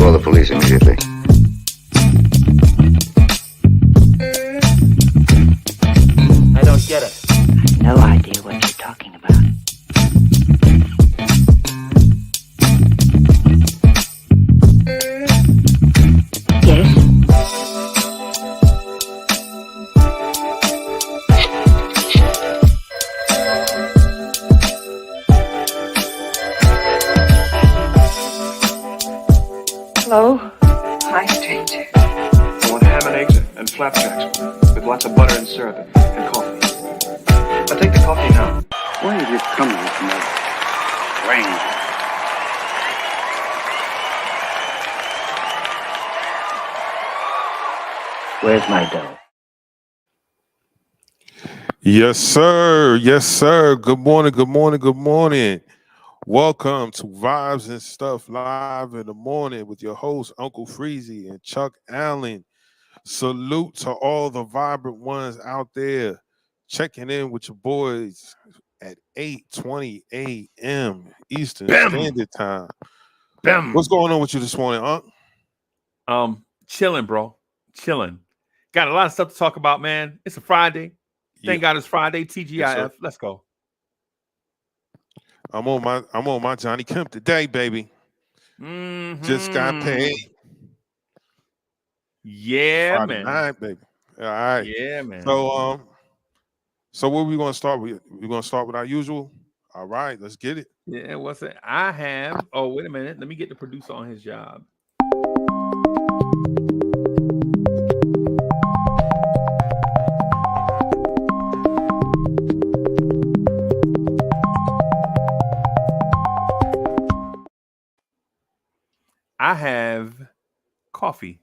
Call the police immediately. I don't get it. No idea what you're talking about. Yes? Hello? Hi, stranger. I want ham and eggs and flapjacks with lots of butter and syrup and coffee. I'll take the coffee now. Why are you coming from that range? Where's my dough? Yes, sir. Yes, sir. Good morning. Good morning. Good morning. Welcome to Vibes and Stuff Live in the Morning with your host, Uncle Freezie and Chuck Allen. Salute to all the vibrant ones out there checking in with your boys at 8:20 a.m. Eastern Standard Time. What's going on with you this morning, Unc? Chilling, bro. Chilling. Got a lot of stuff to talk about, man. It's a Friday. Thank God it's Friday. TGIF. Yes, let's go. I'm on my Johnny Kemp today, baby. Just got paid. Yeah, Friday man. night, baby. All right. Yeah, man. So what are we gonna start with? We're gonna start with our usual. All right, let's get it. Yeah, what's it? I have. Oh, wait a minute. Let me get the producer on his job. I have coffee.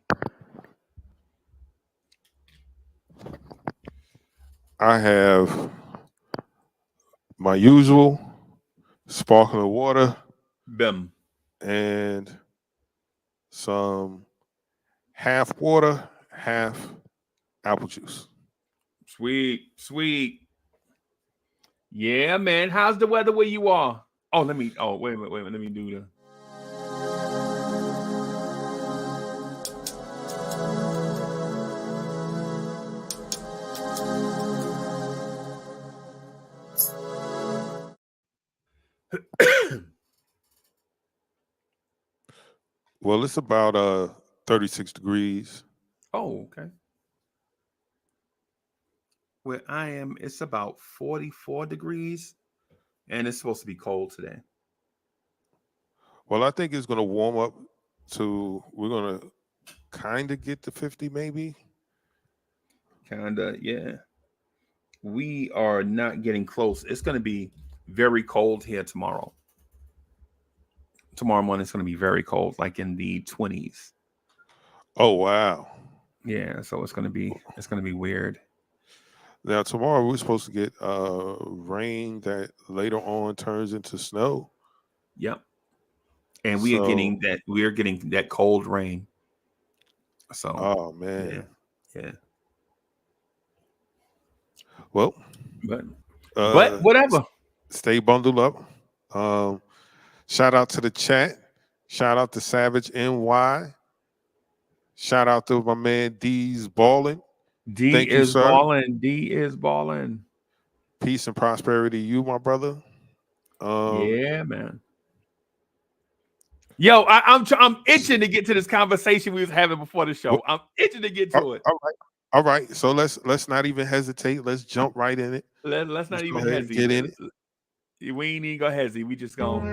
I have my usual sparkling water Bim. and some half water, half apple juice. Sweet, sweet. Yeah, man. How's the weather where you are? Oh, wait a minute. Let me do the. Well, it's about 36 degrees. Oh, okay. Where I am, it's about 44 degrees, and it's supposed to be cold today. Well, I think it's gonna warm up to we're gonna kind of get to 50 maybe. Kinda, yeah. We are not getting close. It's going to be very cold here tomorrow. Tomorrow morning it's going to be very cold, like in the 20s. Oh wow. Yeah, so it's going to be weird. Now tomorrow we're supposed to get rain that later on turns into snow. Yep. And we are getting that cold rain. So oh man. Yeah. Well, but whatever. Stay bundled up. Shout out to the chat. Shout out to Savage NY. Shout out to my man D's balling. Thank you, sir. D is balling. Peace and prosperity to you, my brother. Yeah, man. Yo, I'm itching to get to this conversation we was having before the show. I'm itching to get to it. All right. So let's not even hesitate. Let's jump right in it. Let's not even hesitate. Get in it. We ain't even gonna hesitate. We just gonna.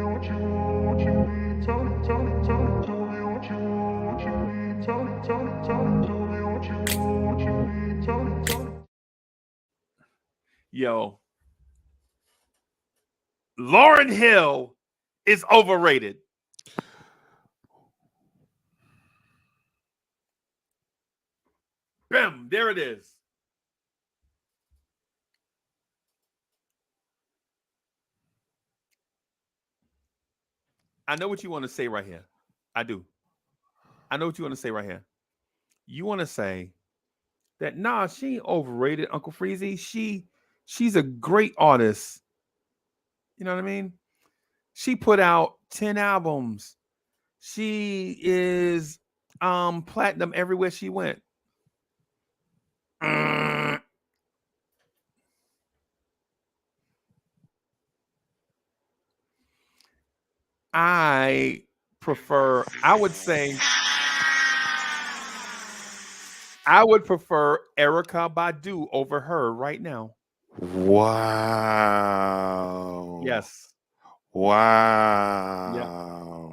Yo, Lauryn Hill is overrated. Bam, there it is. I know what you want to say right here. I do. I know what you want to say right here. You want to say that she ain't overrated, Uncle Freezie. She's a great artist. You know what I mean? She put out 10 albums. She is platinum everywhere she went. I I would prefer Erica Badu over her right now. Wow. Yes. Wow.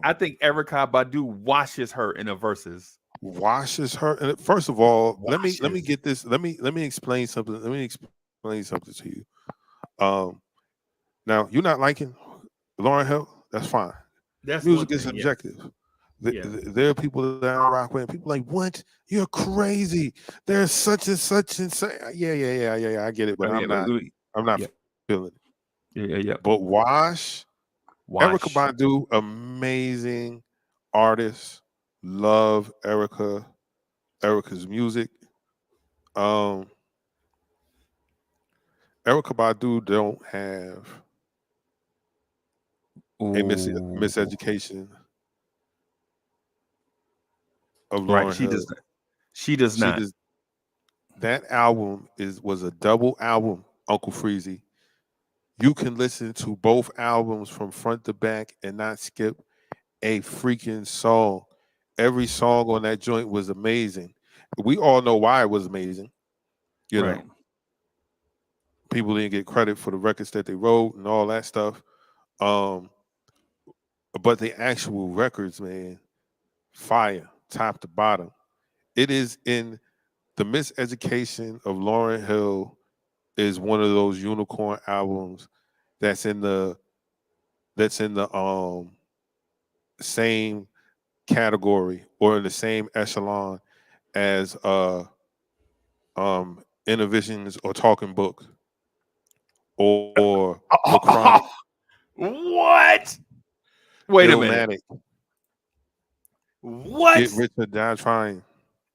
I think Erica Badu washes her in the verses. Washes her. And first of all, let me Washes. get this. Let me explain something. Let me explain something to you. Now you're not liking Lauryn Hill. That's fine. That's one Music is thing. Yeah. subjective. Yeah. There are people that I rock with. People like, what? You're crazy. There's such and such and such. Yeah. I get it, but I'm not Yeah. feeling it. Yeah. But Wash, Erica Wash. Badu, amazing artist. Love Erica's music. Erica Badu don't have a Ooh. miseducation of Right. Lauryn Hill. She does She not. does. That album was a double album, Uncle Freezie. You can listen to both albums from front to back and not skip a freaking song. Every song on that joint was amazing. We all know why it was amazing. You Right. know, people didn't get credit for the records that they wrote and all that stuff. But the actual records, man, fire, top to bottom. It is in the Miseducation of Lauryn Hill is one of those unicorn albums that's in the same category or in the same echelon as Innovisions or Talking Book or The Chronic, What? Wait a minute. Illmatic, What? Get Rich or Die Trying,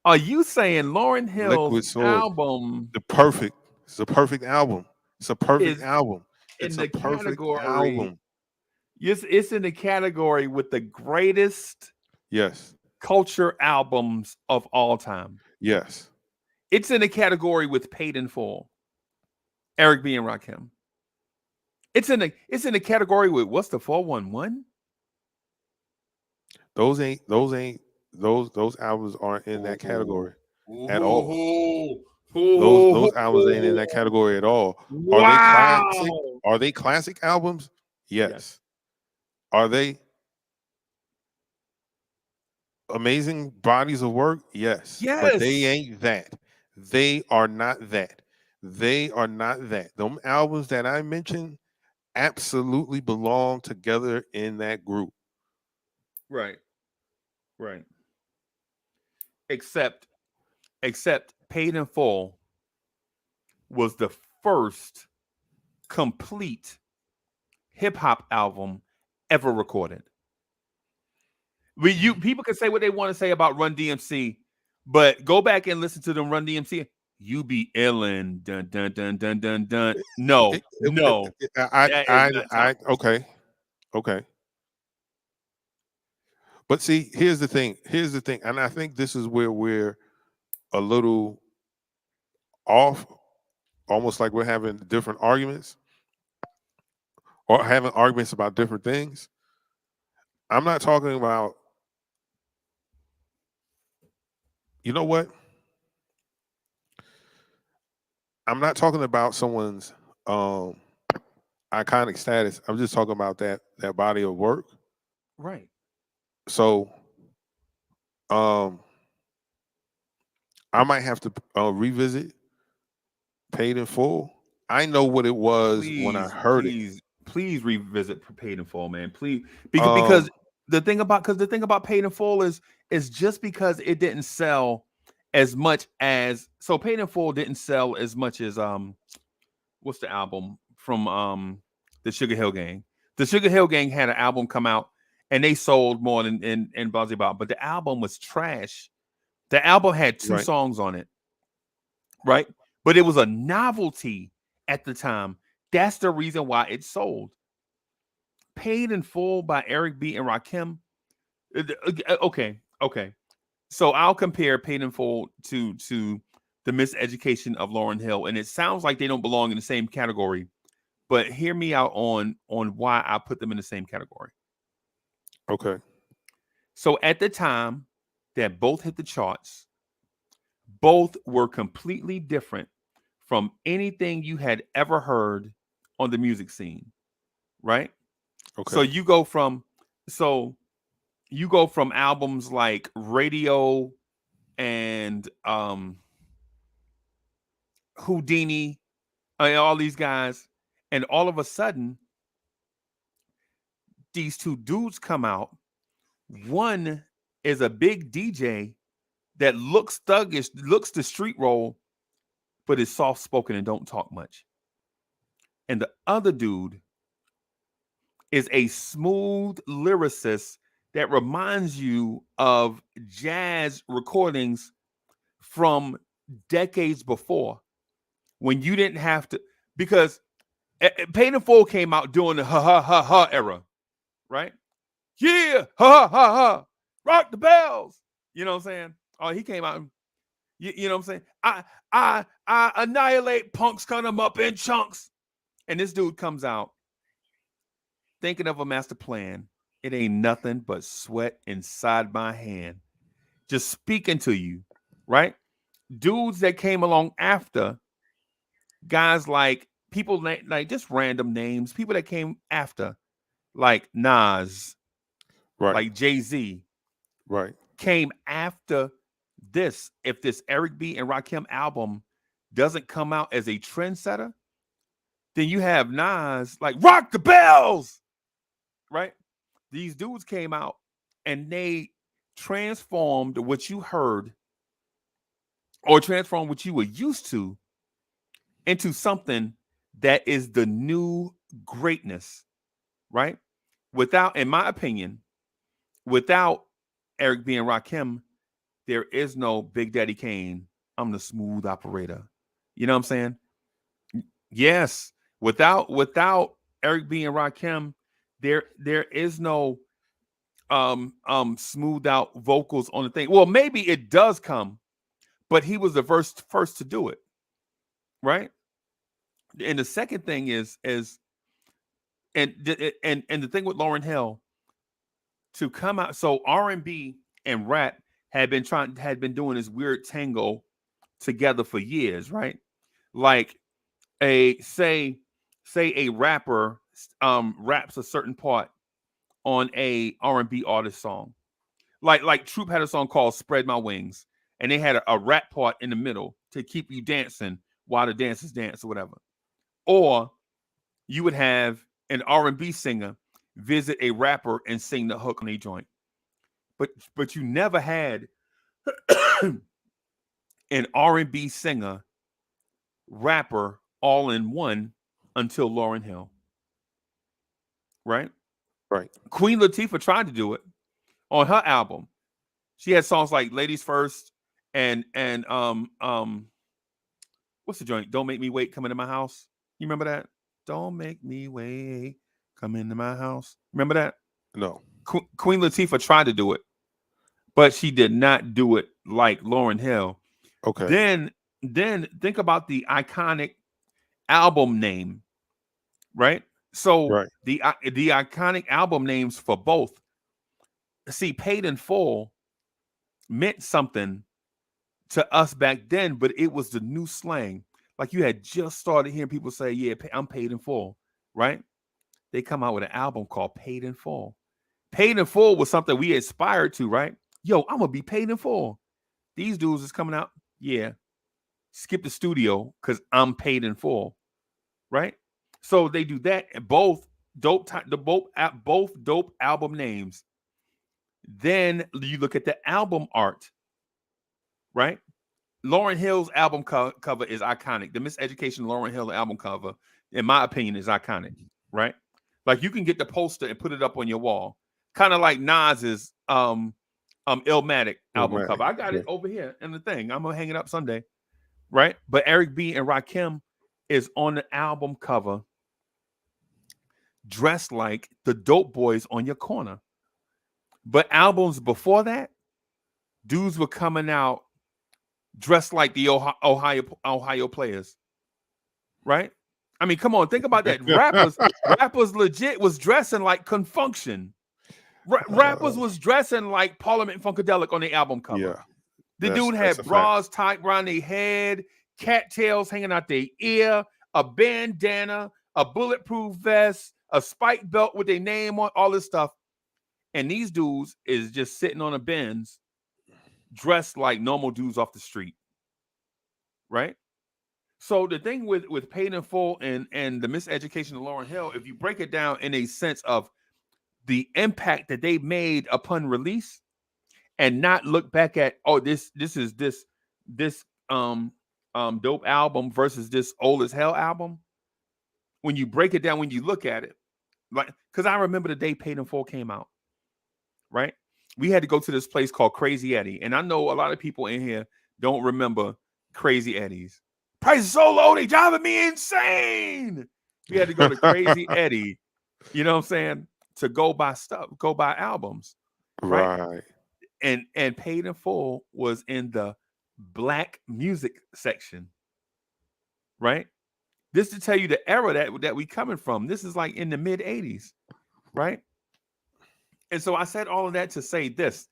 Are you saying Lauryn Hill's Liquid Sword. album It's a perfect album. It's a perfect is album. in It's a the perfect category? album. It's in the category with the greatest Yes. culture albums of all time. Yes. It's in the category with Paid in Full, Eric B. and Rakim. It's in the category with what's the 411? Those albums aren't in that category at all. Those albums ain't in that category at all. Are they classic? Wow. Are they classic albums? Yes. Are they amazing bodies of work? Yes. But they Yes. ain't that. They are not that. They are not that. Them albums that I mentioned absolutely belong together in that group. Right. Except Paid in Full was the first complete hip hop album ever recorded. People can say what they want to say about Run DMC, but go back and listen to them Run DMC. You be illin', dun dun dun dun dun dun. No. That is not Okay. But see, here's the thing, and I think this is where we're a little off, almost like we're having different arguments or having arguments about different things. I'm not talking about, you know what? I'm not talking about someone's iconic status. I'm just talking about that body of work. right. So I might have to revisit Paid in Full. I know what it was when I heard it. Please revisit Paid in Full, man. Please, because the thing about Paid in Full is just because it didn't sell as much as Paid in Full didn't sell as much as what's the album from the Sugar Hill Gang? The Sugar Hill Gang had an album come out and they sold more than Buzzy Bob, but the album was trash. The album had two songs on it, right? But it was a novelty at the time. That's the reason why it sold. Paid in Full by Eric B. and Rakim. Okay. So I'll compare Paid in Full to the Miseducation of Lauryn Hill, and it sounds like they don't belong in the same category. But hear me out on why I put them in the same category. Okay. So at the time that both hit the charts, both were completely different from anything you had ever heard on the music scene, right? So Okay. you go from albums like Radio and Houdini, all these guys, and all of a sudden these two dudes come out. One is a big DJ that looks thuggish, looks the street role, but is soft spoken and don't talk much. And the other dude is a smooth lyricist that reminds you of jazz recordings from decades before when you didn't have to, because Paid in Full came out during the ha ha ha ha era, right? Yeah, ha ha ha ha, rock the bells. You know what I'm saying? Oh, he came out. You know what I'm saying? I annihilate punks, cut them up in chunks. And this dude comes out thinking of a master plan. It ain't nothing but sweat inside my hand. Just speaking to you, right? Dudes that came along after, guys like people like just random names, people that came after, like Nas, Right. like Jay-Z, Right. came after this. If this Eric B and Rakim album doesn't come out as a trendsetter, then you have Nas like Rock the Bells, right? These dudes came out and they transformed what you heard or transformed what you were used to into something that is the new greatness, right? Without, in my opinion, without Eric B and Rakim, there is no Big Daddy Kane. I'm the smooth operator. You know what I'm saying? Yes. Without Eric B and Rakim, there is no smoothed out vocals on the thing. Well, maybe it does come, but he was the first to do it, right? And the second thing is and the thing with Lauryn Hill to come out. So R&B and rap had been doing this weird tango together for years, right? Like a say a rapper raps a certain part on a R&B artist song. Like Troop had a song called Spread My Wings, and they had a rap part in the middle to keep you dancing while the dancers dance or whatever. Or you would have an R&B singer visit a rapper and sing the hook on a joint. But you never had an R&B singer rapper all in one until Lauryn Hill, right? Right. Queen Latifah tried to do it on her album. She had songs like Ladies First and what's the joint? Don't Make Me Wait, Come Into My House. You remember that? Don't make me wait, come into my house. Remember that? No. Queen Latifah tried to do it, but she did not do it like Lauryn Hill. Okay. Then think about the iconic album name, right? So Right. the iconic album names for both. See, Paid in Full meant something to us back then, but it was the new slang. Like you had just started hearing people say, "Yeah, I'm paid in full," right? They come out with an album called Paid in Full. Paid in Full was something we aspired to, right? Yo, I'm gonna be paid in full. These dudes is coming out, yeah. Skip the studio because I'm paid in full, right? So they do that, and both dope album names. Then you look at the album art, right? Lauryn Hill's album cover is iconic. The Miseducation Lauryn Hill album cover, in my opinion, is iconic, right? Like you can get the poster and put it up on your wall, kind of like Nas's Illmatic album Illmatic, cover. I got yeah. it over here in the thing. I'm gonna hang it up someday, right? But Eric B and Rakim is on the album cover, dressed like the dope boys on your corner. But albums before that, dudes were coming out dressed like the Ohio players, right? I mean, come on, think about that. Rappers legit was dressing like Confunction. Rappers was dressing like Parliament Funkadelic on the album cover. Yeah, The that's dude a had fact. bras tied around their head, cattails hanging out their ear, a bandana, a bulletproof vest, a spike belt with their name on, all this stuff. And these dudes is just sitting on a Benz, dressed like normal dudes off the street, right? So the thing with Paid in Full and the Miseducation of Lauryn Hill, if you break it down in a sense of the impact that they made upon release, and not look back at, oh, this is this dope album versus this old as hell album. When you break it down, when you look at it, like, because I remember the day Paid in Full came out, right? We had to go to this place called Crazy Eddie, and I know a lot of people in here don't remember Crazy Eddie's. Price is so low, they driving me insane. We had to go to Crazy Eddie, you know what I'm saying, to go buy stuff, go buy albums, right? Right. And Paid in Full was in the black music section, right? This to tell you the era that we coming from. This is like in the mid 80s, right? And so I said all of that to say this.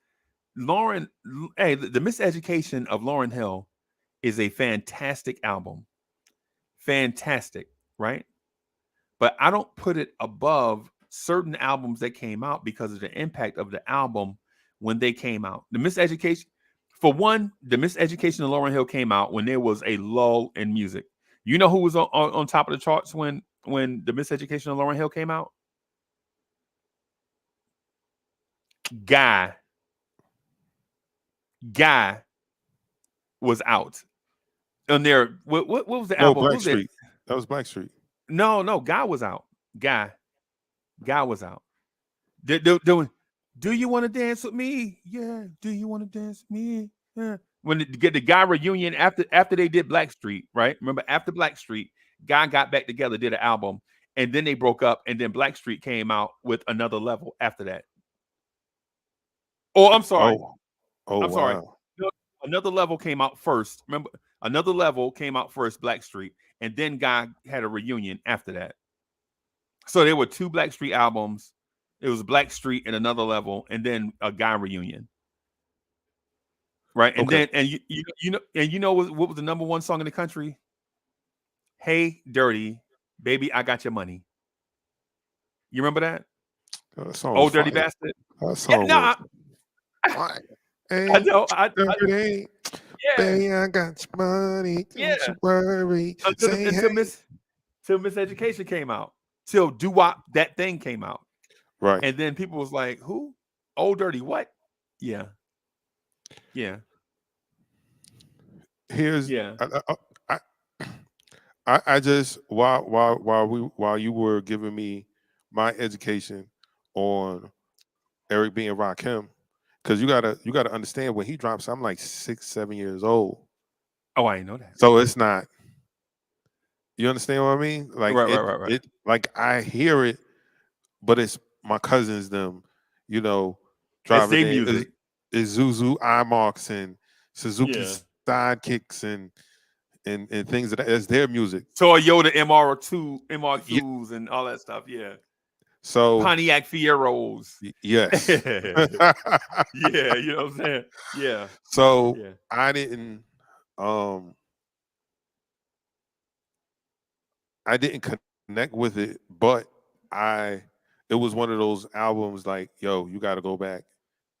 Lauryn, hey, the Miseducation of Lauryn Hill is a fantastic album. Fantastic, right? But I don't put it above certain albums that came out because of the impact of the album when they came out. The Miseducation, for one, the Miseducation of Lauryn Hill came out when there was a lull in music. You know who was on top of the charts when the Miseducation of Lauryn Hill came out? Guy was out. And there, what was the album? Black Street. That was Black Street. No, Guy was out. Guy was out. Do you want to dance with me? Yeah. Do you want to dance with me? Yeah. When the Guy reunion after they did Black Street, right? Remember, after Black Street, Guy got back together, did an album, and then they broke up, and then Black Street came out with Another Level after that. Oh, I'm sorry. I'm sorry. No, Another Level came out first. Remember, Another Level came out first, Black Street, and then Guy had a reunion after that. So there were two Black Street albums. It was Black Street and Another Level, and then a Guy reunion. Right. And Okay. then you know what was the number one song in the country? Hey Dirty, Baby, I Got Your Money. You remember that? That song Oh, was Dirty fire. Bastard. That song Yeah, no, was I know. dirty. Yeah. Baby, I got your money. Yeah. Don't you worry. Until Say hey. Miseducation came out. Till Doo-Wop, that thing came out. Right. And then people was like, who? Old Dirty, what? Yeah. Yeah. Here's Yeah. I just while you were giving me my education on Eric B and Rakim, because you gotta understand when he drops, I'm like 6-7 years old. Oh, I didn't know that. So it's not. You understand what I mean? Like Right. it like I hear it, but it's my cousins them, you know, That's driving their music. is Zuzu iMarks and Suzuki Yeah. sidekicks and things of that. It's their music. Toyota MR2s and all that stuff. Yeah. So Pontiac Fieros. yes. Yeah, you know what I'm saying? Yeah. So Yeah. I didn't connect with it, but it was one of those albums like, yo, you got to go back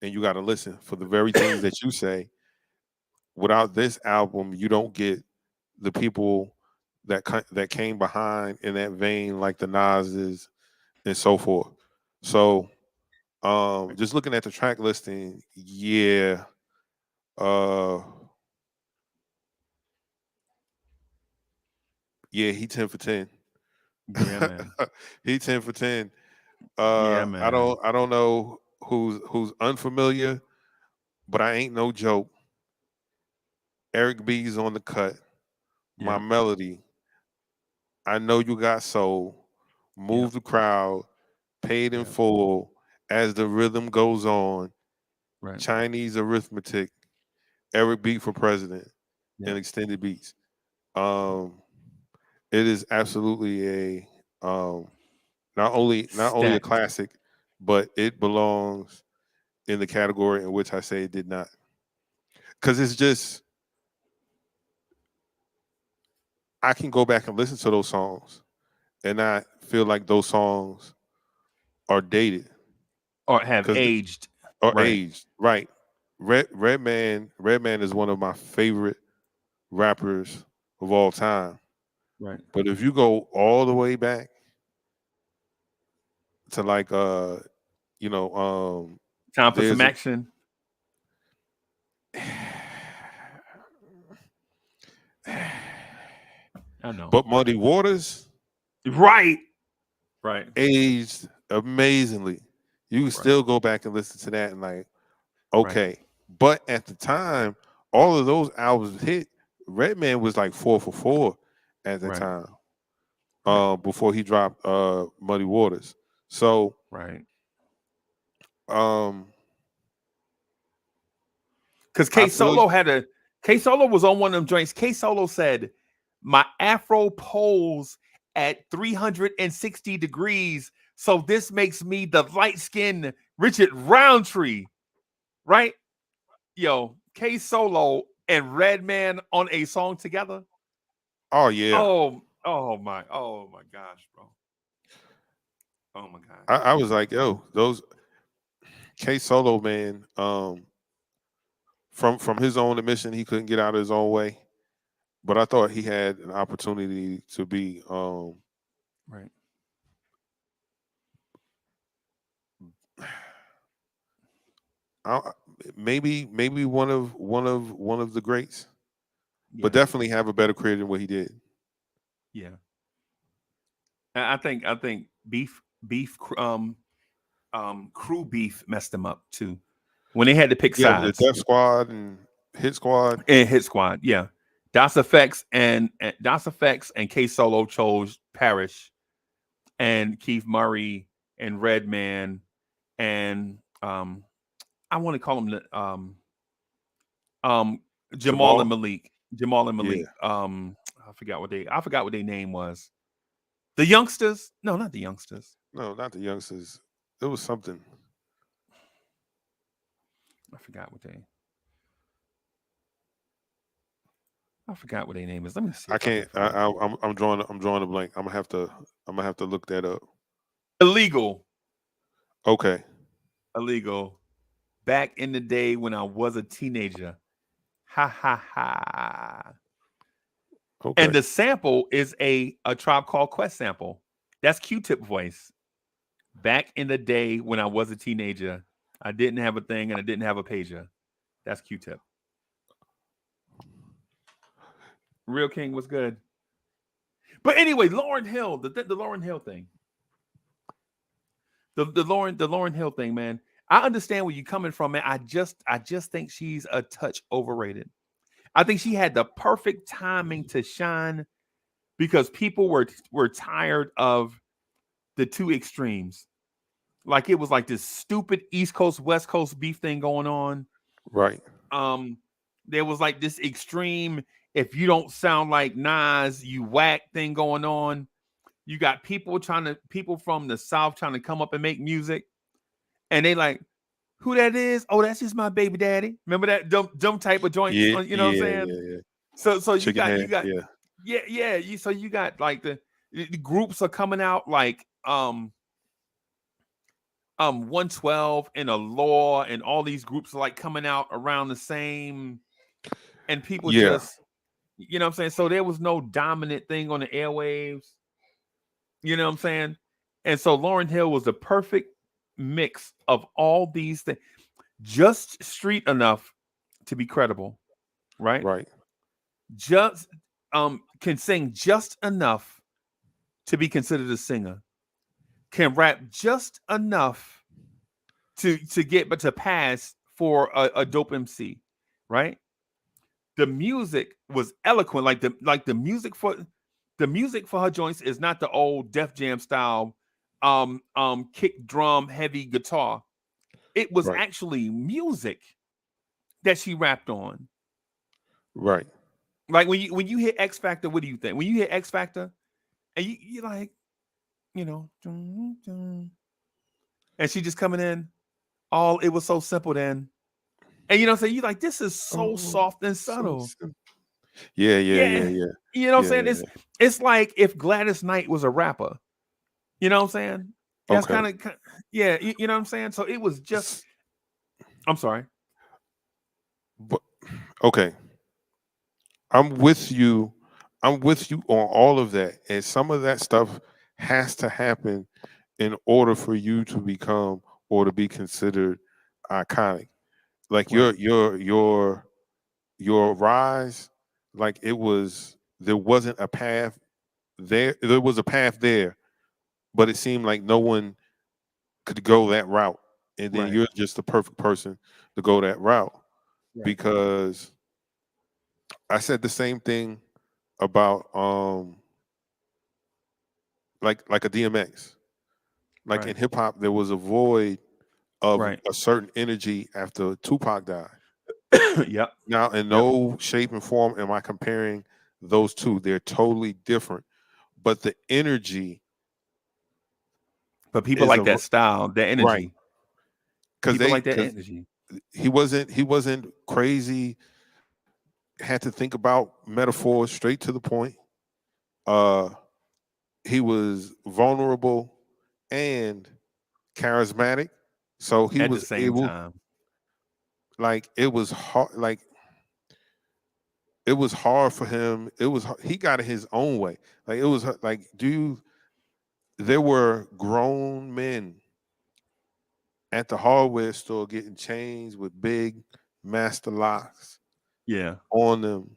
and you got to listen for the very things that you say. Without this album, you don't get the people that came behind in that vein, like the Nas's and so forth. So, just looking at the track listing, yeah, he 10 for 10. Yeah, man. He 10 for 10. Yeah, man. I don't know who's unfamiliar, but I ain't no joke. Eric B's on the cut. Yeah. My melody. I know you got soul. Move the crowd. Paid in full. As the Rhythm Goes On, Right. Chinese Arithmetic, Eric Beat for President, and Extended Beats. It is absolutely a not only a Stacked. classic, but it belongs in the category in which I say it did not. Because it's just, I can go back and listen to those songs and I feel like those songs are dated Or have because aged. or Right. aged. Right. Redman is one of my favorite rappers of all time. Right. But if you go all the way back to like Time for there's some action. I know. But Muddy Waters Right. Right. aged amazingly. You can still go back and listen to that and like, okay. Right. But at the time, all of those albums hit. Redman was like 4 for 4 at the Right. time. Right. Before he dropped Muddy Waters. So Right. um Because I K feel Solo was on one of them joints. K Solo said, "My afro pulls at 360 degrees, so this makes me the light skinned Richard Roundtree." Right? Yo, K Solo and Redman on a song together. oh yeah. Oh my gosh, bro. Oh my god. I was like, yo, those K Solo, man, from his own admission, he couldn't get out of his own way. But I thought he had an opportunity to be Right. maybe one of the greats, but Yeah. definitely have a better career than what he did. Yeah. I think beef crew beef messed him up too. When they had to pick Yeah, the sides. Def Squad and Hit Squad. And Hit Squad, yeah. Das Effects and K Solo chose Parrish, and Keith Murray and Redman and I want to call him the Jamal and Malik. Jamal and Malik. Yeah. I forgot what their name was. The Youngsters? No, not the Youngsters. No, not the Youngsters. It was something. I forgot what their name is. Let me see. I can't. I'm drawing a blank. I'm gonna have to look that up. Illegal. Okay. Illegal. Back in the day when I was a teenager. Ha ha ha. Okay. And the sample is a Tribe Called Quest sample. That's Q-Tip voice. Back in the day when I was a teenager, I didn't have a thing and I didn't have a pager. That's Q-Tip. Real King was good. But anyway, Lauryn Hill, the Lauryn Hill thing. The Lauryn Hill thing, man. I understand where you're coming from, man. I just think she's a touch overrated. I think she had the perfect timing to shine because people were tired of the two extremes. Like it was like this stupid East Coast, West Coast beef thing going on. Right. There was like this extreme, if you don't sound like Nas, you whack thing going on. You got people from the South trying to come up and make music. And they like, who that is? Oh, that's just my baby daddy. Remember that dumb type of joint? Yeah. You know what I'm saying? Yeah. So you got yeah. You got like the groups are coming out like 112 and a Law and all these groups are like coming out around the same, and people just, you know what I'm saying? So there was no dominant thing on the airwaves. You know what I'm saying? And so Lauryn Hill was the perfect mix of all these things, just street enough to be credible, right? Right. Just can sing just enough to be considered a singer, can rap just enough to pass for a dope MC, right? The music was eloquent, like the music for her joints is not the old Def Jam style kick drum, heavy guitar. It was Right. actually music that she rapped on. Right. Like when you hear X Factor, what do you think? When you hear X Factor, and you like, dun, dun, and she just coming in, all it was so simple then. And you know what I'm saying? You like, this is so Oh, soft and so subtle. simple. Yeah, yeah, yeah, Yeah. yeah. You know what I'm Yeah, saying? yeah. It's like if Gladys Knight was a rapper. You know what I'm saying? That's Okay. yeah, you know what I'm saying? So it was just, S- I'm sorry. But okay. I'm with you. I'm with you on all of that. And some of that stuff has to happen in order for you to become or to be considered iconic. Like Right. your rise, like there wasn't a path there. There was a path there, but it seemed like no one could go that route. And then Right. you're just the perfect person to go that route Right. because I said the same thing about like a DMX. Like in Right. hip hop, there was a void of Right. a certain energy after Tupac died. Yep. Now, in Yep. no shape and form am I comparing those two. They're totally different. But the energy But people is like that style, that right energy. because People they like that because energy. he wasn't crazy. Had to think about metaphors straight to the point. Uh, he was vulnerable and charismatic, so he At the was same able. time. Like it was hard. Like it was hard for him. He got it his own way. Like it was like, dude, there were grown men at the hardware store getting chains with big master locks Yeah. on them.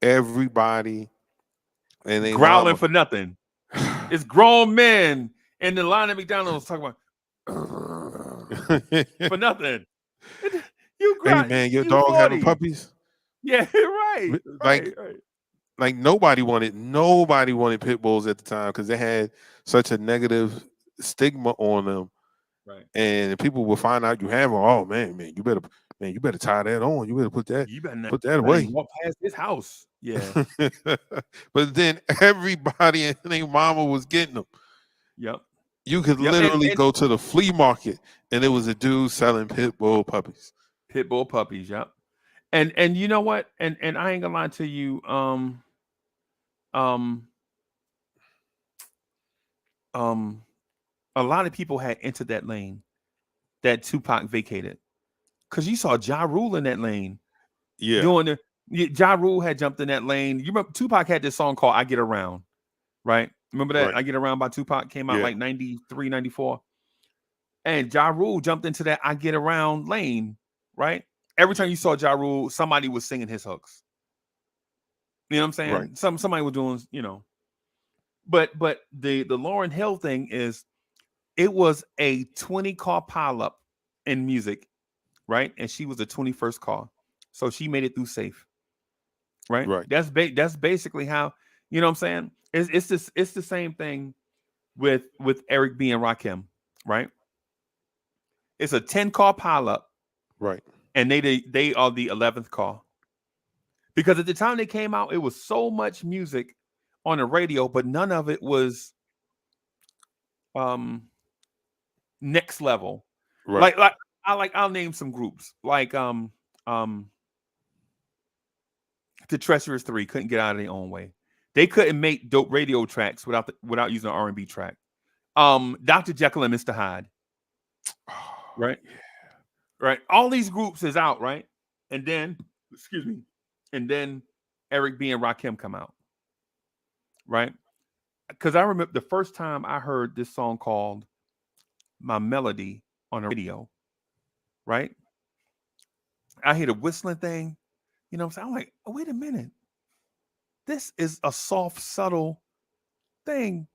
Everybody and they Growling mama. for nothing. It's grown men in the line at McDonald's talking about for nothing. Hey man, your You dog having 40. puppies? Yeah, right. Like Right. like nobody wanted pit bulls at the time because they had such a negative stigma on them. Right. And people will find out you have them. Oh man, you better tie that on. You better put that You better not put that even away. walk past this house. Yeah. But then everybody and their mama was getting them. Yep. You could Yep. literally And go to the flea market and it was a dude selling pit bull puppies. pit bull puppies. Yep. And you know what? And I ain't gonna lie to you. Um um a lot of people had entered that lane that Tupac vacated. Cause you saw Ja Rule in that lane Yeah, doing Ja Rule had jumped in that lane. You remember Tupac had this song called I Get Around, right? Remember that? right. I Get Around by Tupac came out Yeah, like 93, 94. And Ja Rule jumped into that I Get Around lane, right? Every time you saw Ja Rule, somebody was singing his hooks. You know what I'm right, saying? Somebody was doing. But the Lauryn Hill thing is it was a 20 car pileup in music, right? And she was the 21st car. So she made it through safe, right? right, That's basically how, you know what I'm saying? It's the same thing with Eric B and Rakim, right? It's a 10 car pileup right, and they are the 11th car. Because at the time they came out, it was so much music on the radio, but none of it was um next level. right, I'll name some groups. Um the Treacherous Three couldn't get out of their own way. They couldn't make dope radio tracks without using an R&B track. Dr. Jekyll and Mr. Hyde, right? Right. All these groups is out, right? And then, excuse me, and then Eric B and Rakim come out, right? Because I remember the first time I heard this song called My Melody on the radio, right? I hear the whistling thing, you know what I'm saying? I'm like, oh, wait a minute. This is a soft, subtle thing.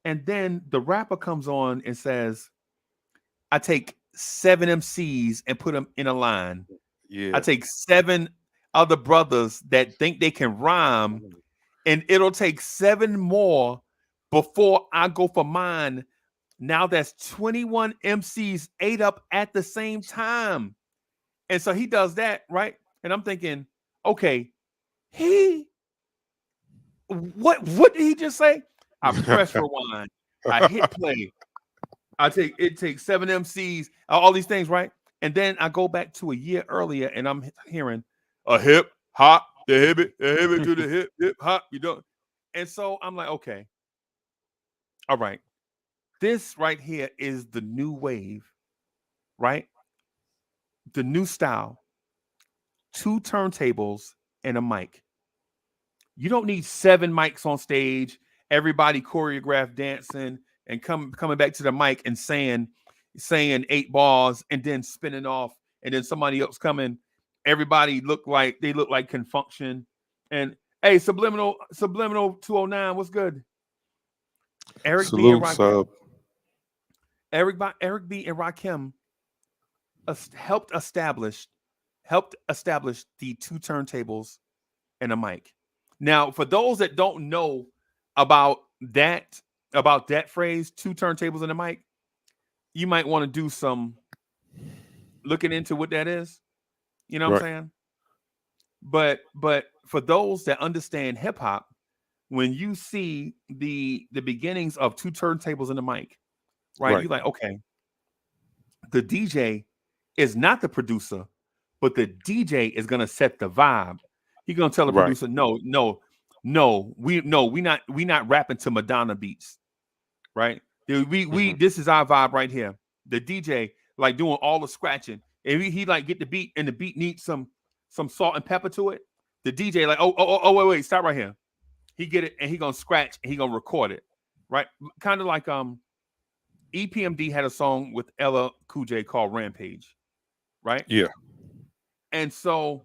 And then the rapper comes on and says, I take 7 MCs and put them in a line. I yeah. take 7 other brothers that think they can rhyme, and it'll take 7 more before I go for mine. Now that's 21 MCs ate up at the same time. And so he does that, right? And I'm thinking, okay, what did he just say? I press rewind. I hit play. It takes 7 MCs, all these things, right? And then I go back to a year earlier and I'm hearing a hip hop, the hip it to the hip hop, you don't. And so I'm like, okay, all right. This right here is the new wave, right? The new style. 2 turntables and a mic. You don't need 7 mics on stage, everybody choreographed dancing and coming back to the mic and saying 8 bars and then spinning off and then somebody else coming. Everybody look like Confunction. And hey, Subliminal 209, what's good? Eric B and Rakim. Eric B and Rakim helped establish the 2 turntables and a mic. Now, for those that don't know about that phrase, 2 turntables and a mic, you might want to do some looking into what that is. You know what I'm saying? But for those that understand hip hop, when you see the beginnings of 2 turntables and a mic, right? You're like, okay, the DJ is not the producer, but the DJ is gonna set the vibe. He's gonna tell the producer, we not rapping to Madonna beats, right? This is our vibe right here. The DJ like doing all the scratching, and he like get the beat, and the beat needs some salt and pepper to it. The DJ like, wait, stop right here. He get it, and he gonna scratch, and he gonna record it, right? Kind of like EPMD had a song with Ella Cool J called Rampage, right? Yeah. And so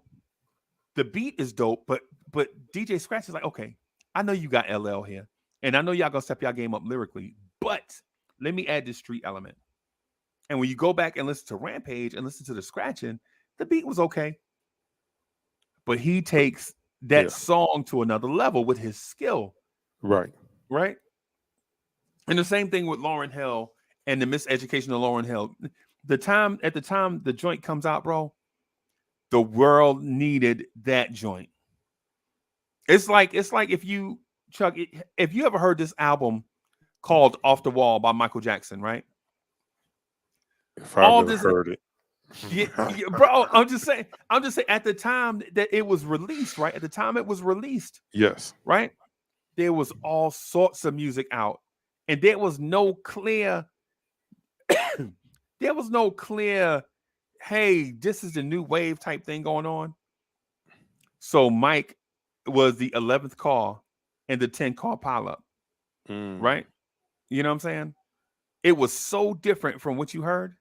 the beat is dope, but DJ Scratch is like, okay, I know you got LL here, and I know y'all gonna step y'all game up lyrically, but let me add this street element. And when you go back and listen to Rampage and listen to the scratching, the beat was okay. But he takes that song to another level with his skill. Right. And the same thing with Lauryn Hill and the Miseducation of Lauryn Hill. At the time the joint comes out, bro, the world needed that joint. It's like if you, Chuck, if you ever heard this album called Off the Wall by Michael Jackson, right? If I've ever heard it. Yeah, bro, I'm just saying at the time that it was released, right? At the time it was released. Yes. Right? There was all sorts of music out. And there was no clear hey, this is the new wave type thing going on. So Mike was the 11th call and the 10 call pileup. Right? You know what I'm saying? It was so different from what you heard.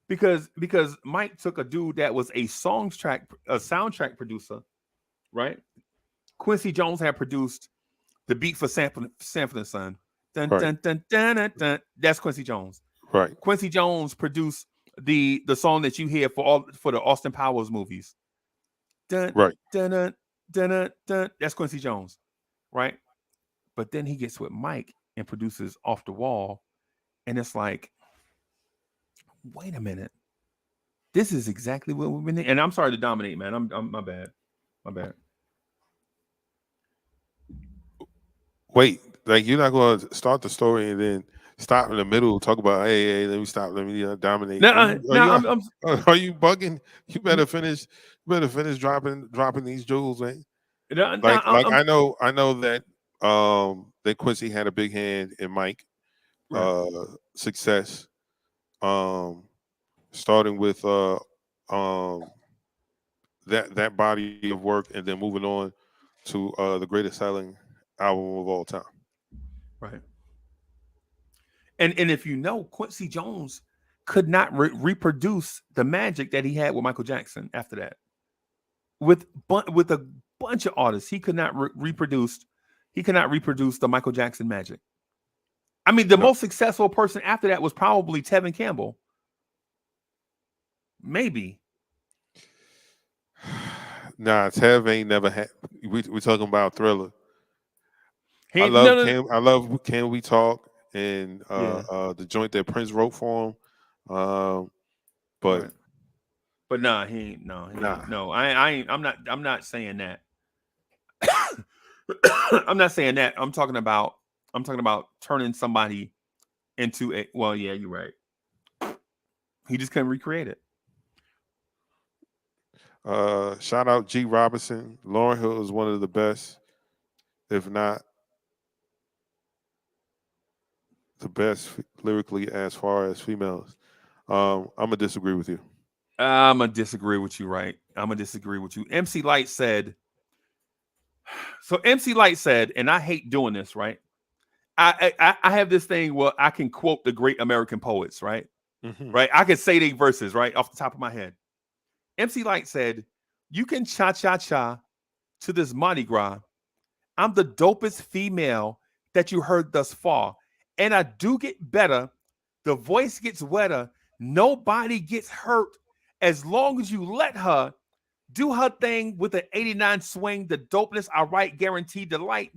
Because Mike took a dude that was a soundtrack producer, right? Quincy Jones had produced the beat for Sampling Son. Dun, dun, dun, dun, dun, dun. That's Quincy Jones. Right. Quincy Jones produced the song that you hear for the Austin Powers movies. Dun, dun, dun, dun, dun, dun. That's Quincy Jones, right? But then he gets with Mike and produces Off the Wall, and it's like, wait a minute. This is exactly what we've been doing. And I'm sorry to dominate, man. I'm my bad. Wait, like you're not going to start the story and then stop in the middle, talk about, hey, let me stop, let me dominate. Are you bugging? You better finish dropping these jewels, man. I know that that Quincy had a big hand in Mike success. Starting with that body of work and then moving on to the greatest selling album of all time. Right. And if you know, Quincy Jones could not reproduce the magic that he had with Michael Jackson after that. With a bunch of artists, he could not reproduce the Michael Jackson magic. I mean, the most successful person after that was probably Tevin Campbell. Maybe. Nah, Tev ain't never had. We talking about Thriller. I love Can We Talk? and Yeah. the joint that Prince wrote for him. But Right. But nah, he ain't. No, he nah, ain't. No, I ain't. I'm not saying that. I'm not saying that. I'm talking about. I'm talking about turning somebody into a. Well, yeah, you're right. He just couldn't recreate it. shout out G Robinson. Lauryn Hill is one of the best, if not the best lyrically as far as females. I'm gonna disagree with you. I'm gonna disagree with you. Right. I'm gonna disagree with you. MC Light said. So MC Light said, and I hate doing this. Right. I have this thing where I can quote the great American poets. Right. Hmm. Right. I can say their verses right off the top of my head. MC Light said, "You can cha cha cha to this Mardi Gras. I'm the dopest female that you heard thus far. And I do get better. The voice gets wetter. Nobody gets hurt as long as you let her do her thing with the 89 swing. The dopeness I write guaranteed delight.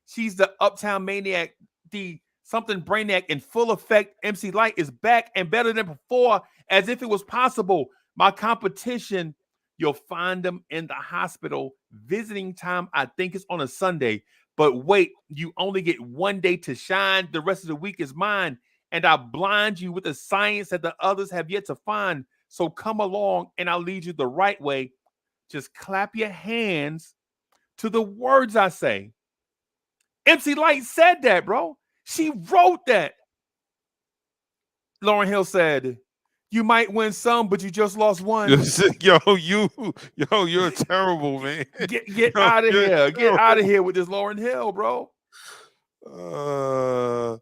She's the uptown maniac, the something brainiac in full effect. MC Light is back and better than before, as if it was possible. My competition, you'll find them in the hospital. Visiting time, I think, is on a Sunday. But wait, you only get one day to shine. The rest of the week is mine. And I blind you with the science that the others have yet to find. So come along and I'll lead you the right way. Just clap your hands to the words I say." MC Light said that, bro. She wrote that. Lauryn Hill said, "You might win some, but you just lost one." You're terrible, man. Get Yo, out of you're here. Get out of terrible. here with this Lauryn Hill, bro. Uh,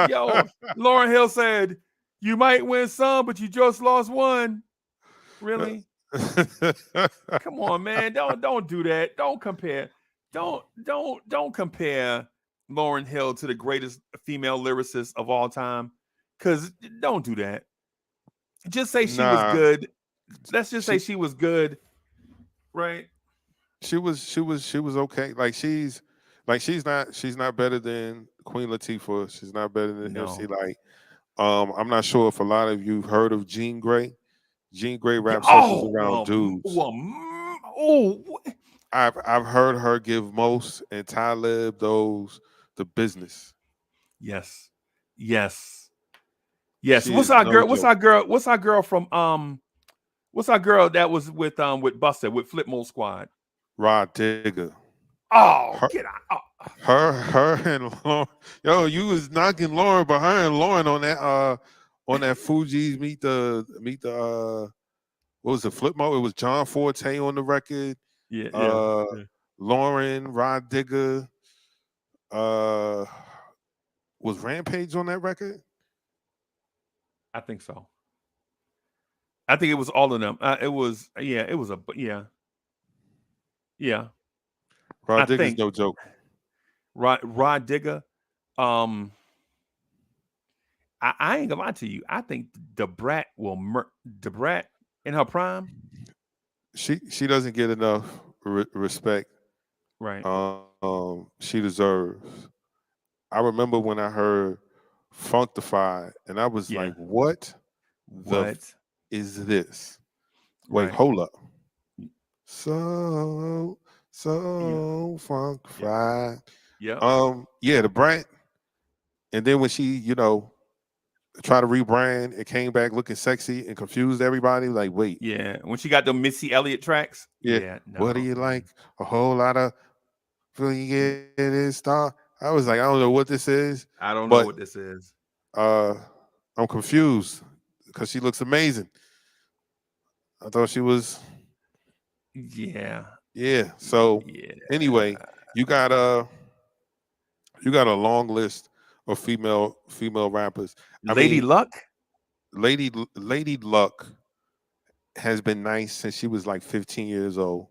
Yo, Lauryn Hill said, "You might win some, but you just lost one." Really? Come on, man. Don't do that. Don't compare. Don't compare Lauryn Hill to the greatest female lyricist of all time. Cause don't do that. Just say she was nah, good. Let's just say she she was good, right? she was okay. She's not better than Queen Latifah. She's not better than MC No. Light. I'm not sure if a lot of you heard of Jean Grey. Jean Grey Yeah, rap circles oh around dudes. oh. I've heard her give Most and Talib those the business. Yes, yes, yes. She is no What's joke. our girl? What's our girl from What's our girl that was with Buster with Flip Mode Squad? Rod Digger. Oh, Her, get out! Oh, her and Lauren. Yo, you was knocking Lauren, but her and Lauren on that Fuji's meet the what was the Flip Mode? It was John Forte on the record. yeah, yeah, Uh yeah. Lauren, Rod Digger, uh was Rampage on that record? I think so. I think it was all of them. It was yeah. It was a yeah, yeah. I Rod Digger's think no joke. Rod Digger. Um, I ain't gonna lie to you. I think the brat will the brat in her prime. She doesn't get enough respect Right. she deserves. I remember when I heard Functified, and I was like, Yeah. "What the What? is this?" Wait, Right. hold up. Y- So Yeah. Yeah. Functified. Yep. Yeah, the brand, and then when she, tried to rebrand, it came back looking sexy and confused everybody. Like, wait, Yeah. When she got the Missy Elliott tracks. yeah, Yeah. what do No. you like? A whole lot of feel you get this star. I was like, I don't know what this is, I don't know but what this is. uh I'm confused because she looks amazing. I thought she was, Yeah. yeah. So Yeah. anyway, you got a long list of female rappers. I Lady mean, Luck. Lady Luck has been nice since she was like 15 years old.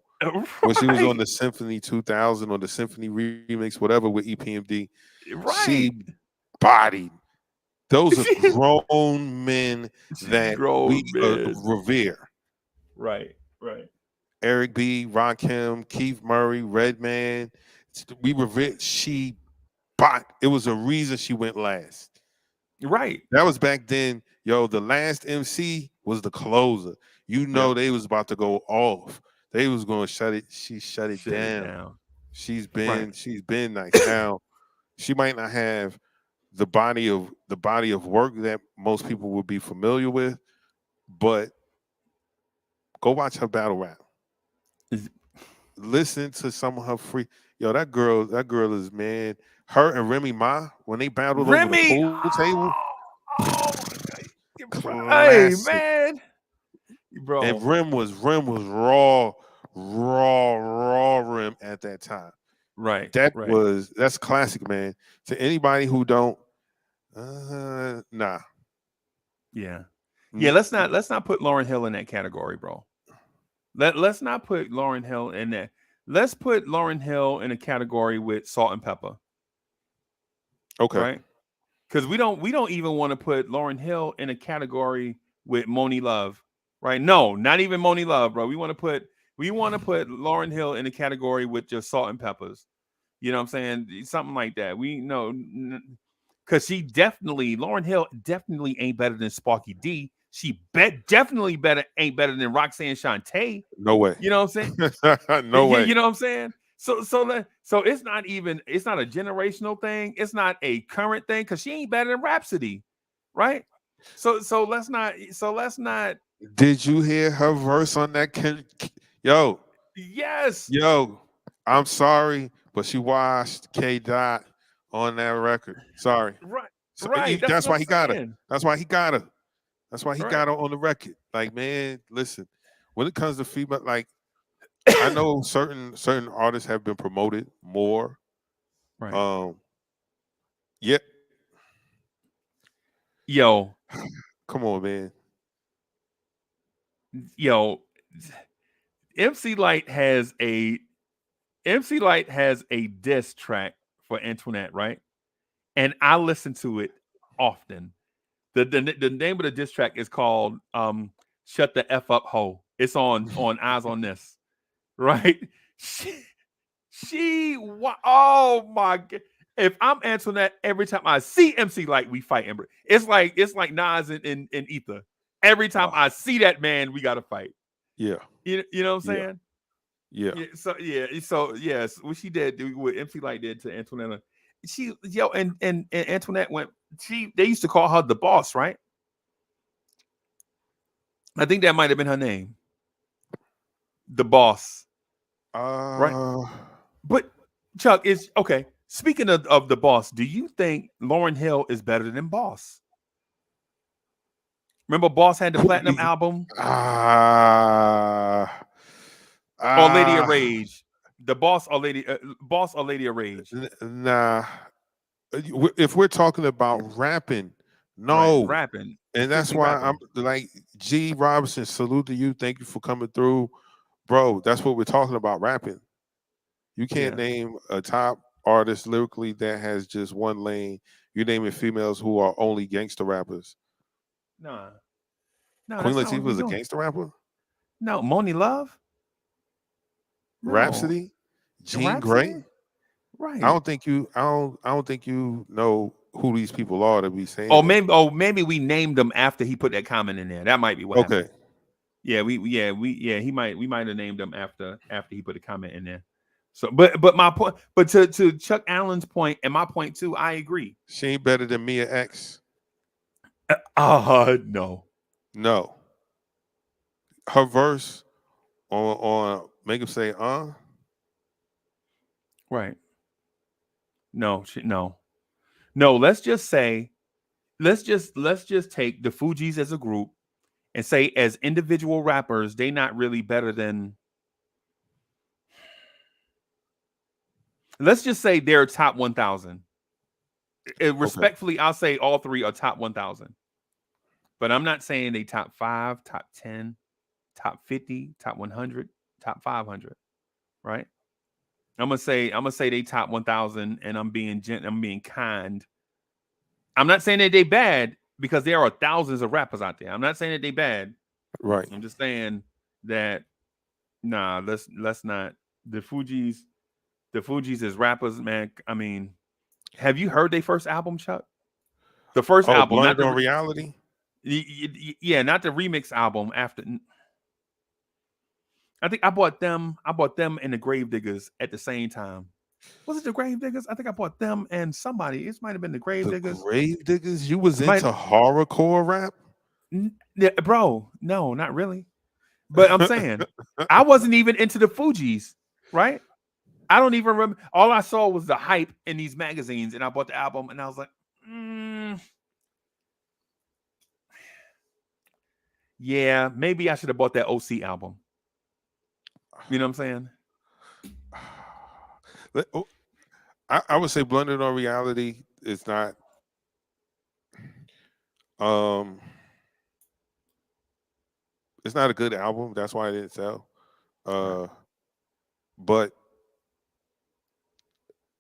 When she was on Right. the Symphony 2000 or the Symphony remix, whatever with EPMD, Right. she bodied. Those are grown men She's that we grown man. revere. Right. Right. Eric B, Rakim, Keith Murray, Redman. We revere. She bot. It was a reason she went last. Right. That was back then. Yo, the last MC was the closer. You know Yep. they was about to go off. They was going to shut it. She shut it Shut it down. down. She's Right. been nice. Now she might not have the body of work that most people would be familiar with, but go watch her battle rap. Is- Listen to some of her free. Yo, that girl is, man. Her and Remy Ma, when they battled over the Remy. pool table, Oh, hey, classic. man. And Bro. Rim was raw Rim at that time. Right. Right. That's classic, man. To anybody who don't, nah. Yeah. Yeah, let's not put Lauryn Hill in that category, bro. Let's not put Lauryn Hill in that. Let's put Lauryn Hill in a category with Salt and Pepper, Okay. right? Because we don't even want to put Lauryn Hill in a category with Moni Love, right? No, not even Moni Love, bro. We want to put Lauryn Hill in a category with just Salt and Peppers. You know what I'm saying? Something like that. We know because Lauryn Hill definitely ain't better than Sparky D. She definitely ain't better than Roxanne Shante. No way. You know what I'm saying? No way. You know what I'm saying? So it's not a generational thing. It's not a current thing because she ain't better than Rhapsody, right? So let's not. Did you hear her verse on that? Yo, Yes, yo, I'm sorry, but she washed K Dot on that record. Sorry. right, So, right. That's that's what why I'm he got her. saying. That's why he got her. That's why he Right, got her on the record. Like, man, listen, when it comes to feedback, like I know certain artists have been promoted more. right. Yeah, Yo, come on, man. yo, MC Light has a diss track for Antoinette, right? And I listen to it often. The name of the diss track is called "Shut the F Up Ho." It's on Eyes on This, right? Oh my god! If I'm Antoinette, every time I see MC Light, we fight. Ember. It's like Nas and Ether. Every time Wow. I see that man, we gotta fight. Yeah, You know what I'm yeah, saying? yeah. So yes, what she did, what MC Light did to Antoinette. And Antoinette went. They used to call her the boss, right? I think that might have been her name, the boss, right? Uh, But Chuck is okay. Speaking of the boss, do you think Lauryn Hill is better than Boss? Remember, Boss had the platinum album ah, or Lady of ah, Rage. The Boss or Lady of Rage. nah. If we're talking about rapping, Right, no. rapping, And that's strictly why I'm rapping. like, G Robinson, salute to you. Thank you for coming through. Bro, that's what we're talking about, rapping. You can't Yeah, name a top artist lyrically that has just one lane. You're naming females who are only gangster rappers. no, no, Queen that's not what Latifah we're is a doing. gangster rapper. No, Moni Love. No, Rhapsody, Jean Grey. Rhapsody. Right. I don't think you know who these people are to be saying that. Maybe we named him after he put that comment in there. That might be what happened. Okay. Yeah, we might have named him after he put a comment in there. So, but my point, but to Chuck Allen's point and my point too, I agree. She ain't better than Mia X. No. No. Her verse on Make Him Say Right. No. No, let's just take the Fugees as a group and say as individual rappers, they not really better than, let's just say they're top 1,000. Okay. Respectfully, I'll say all three are top 1,000. But I'm not saying they top 5, top 10, top 50, top 100, top 500, right? I'm gonna say they top 1,000, and I'm being kind. I'm not saying that they bad because there are thousands of rappers out there. I'm not saying that they bad. Right. I'm just saying that nah, let's not. The Fugees as rappers, man. I mean, Have you heard their first album, Chuck? The first Oh, album, not Blinded the on Reality. yeah, not the remix album. After I think I bought them. I bought them and the Gravediggers at the same time. Was it the Gravediggers? I think I bought them and somebody. It might have been the The Gravediggers. Gravediggers. You was Might, into horrorcore rap. yeah, bro. No, not really. But I'm saying I wasn't even into the Fugees, right? I don't even remember. All I saw was the hype in these magazines, and I bought the album, and I was like, yeah, maybe I should have bought that OC album. You know what I'm saying? Oh, I would say Blended on Reality is not. Um, it's not a good album. That's why it didn't sell. Right. But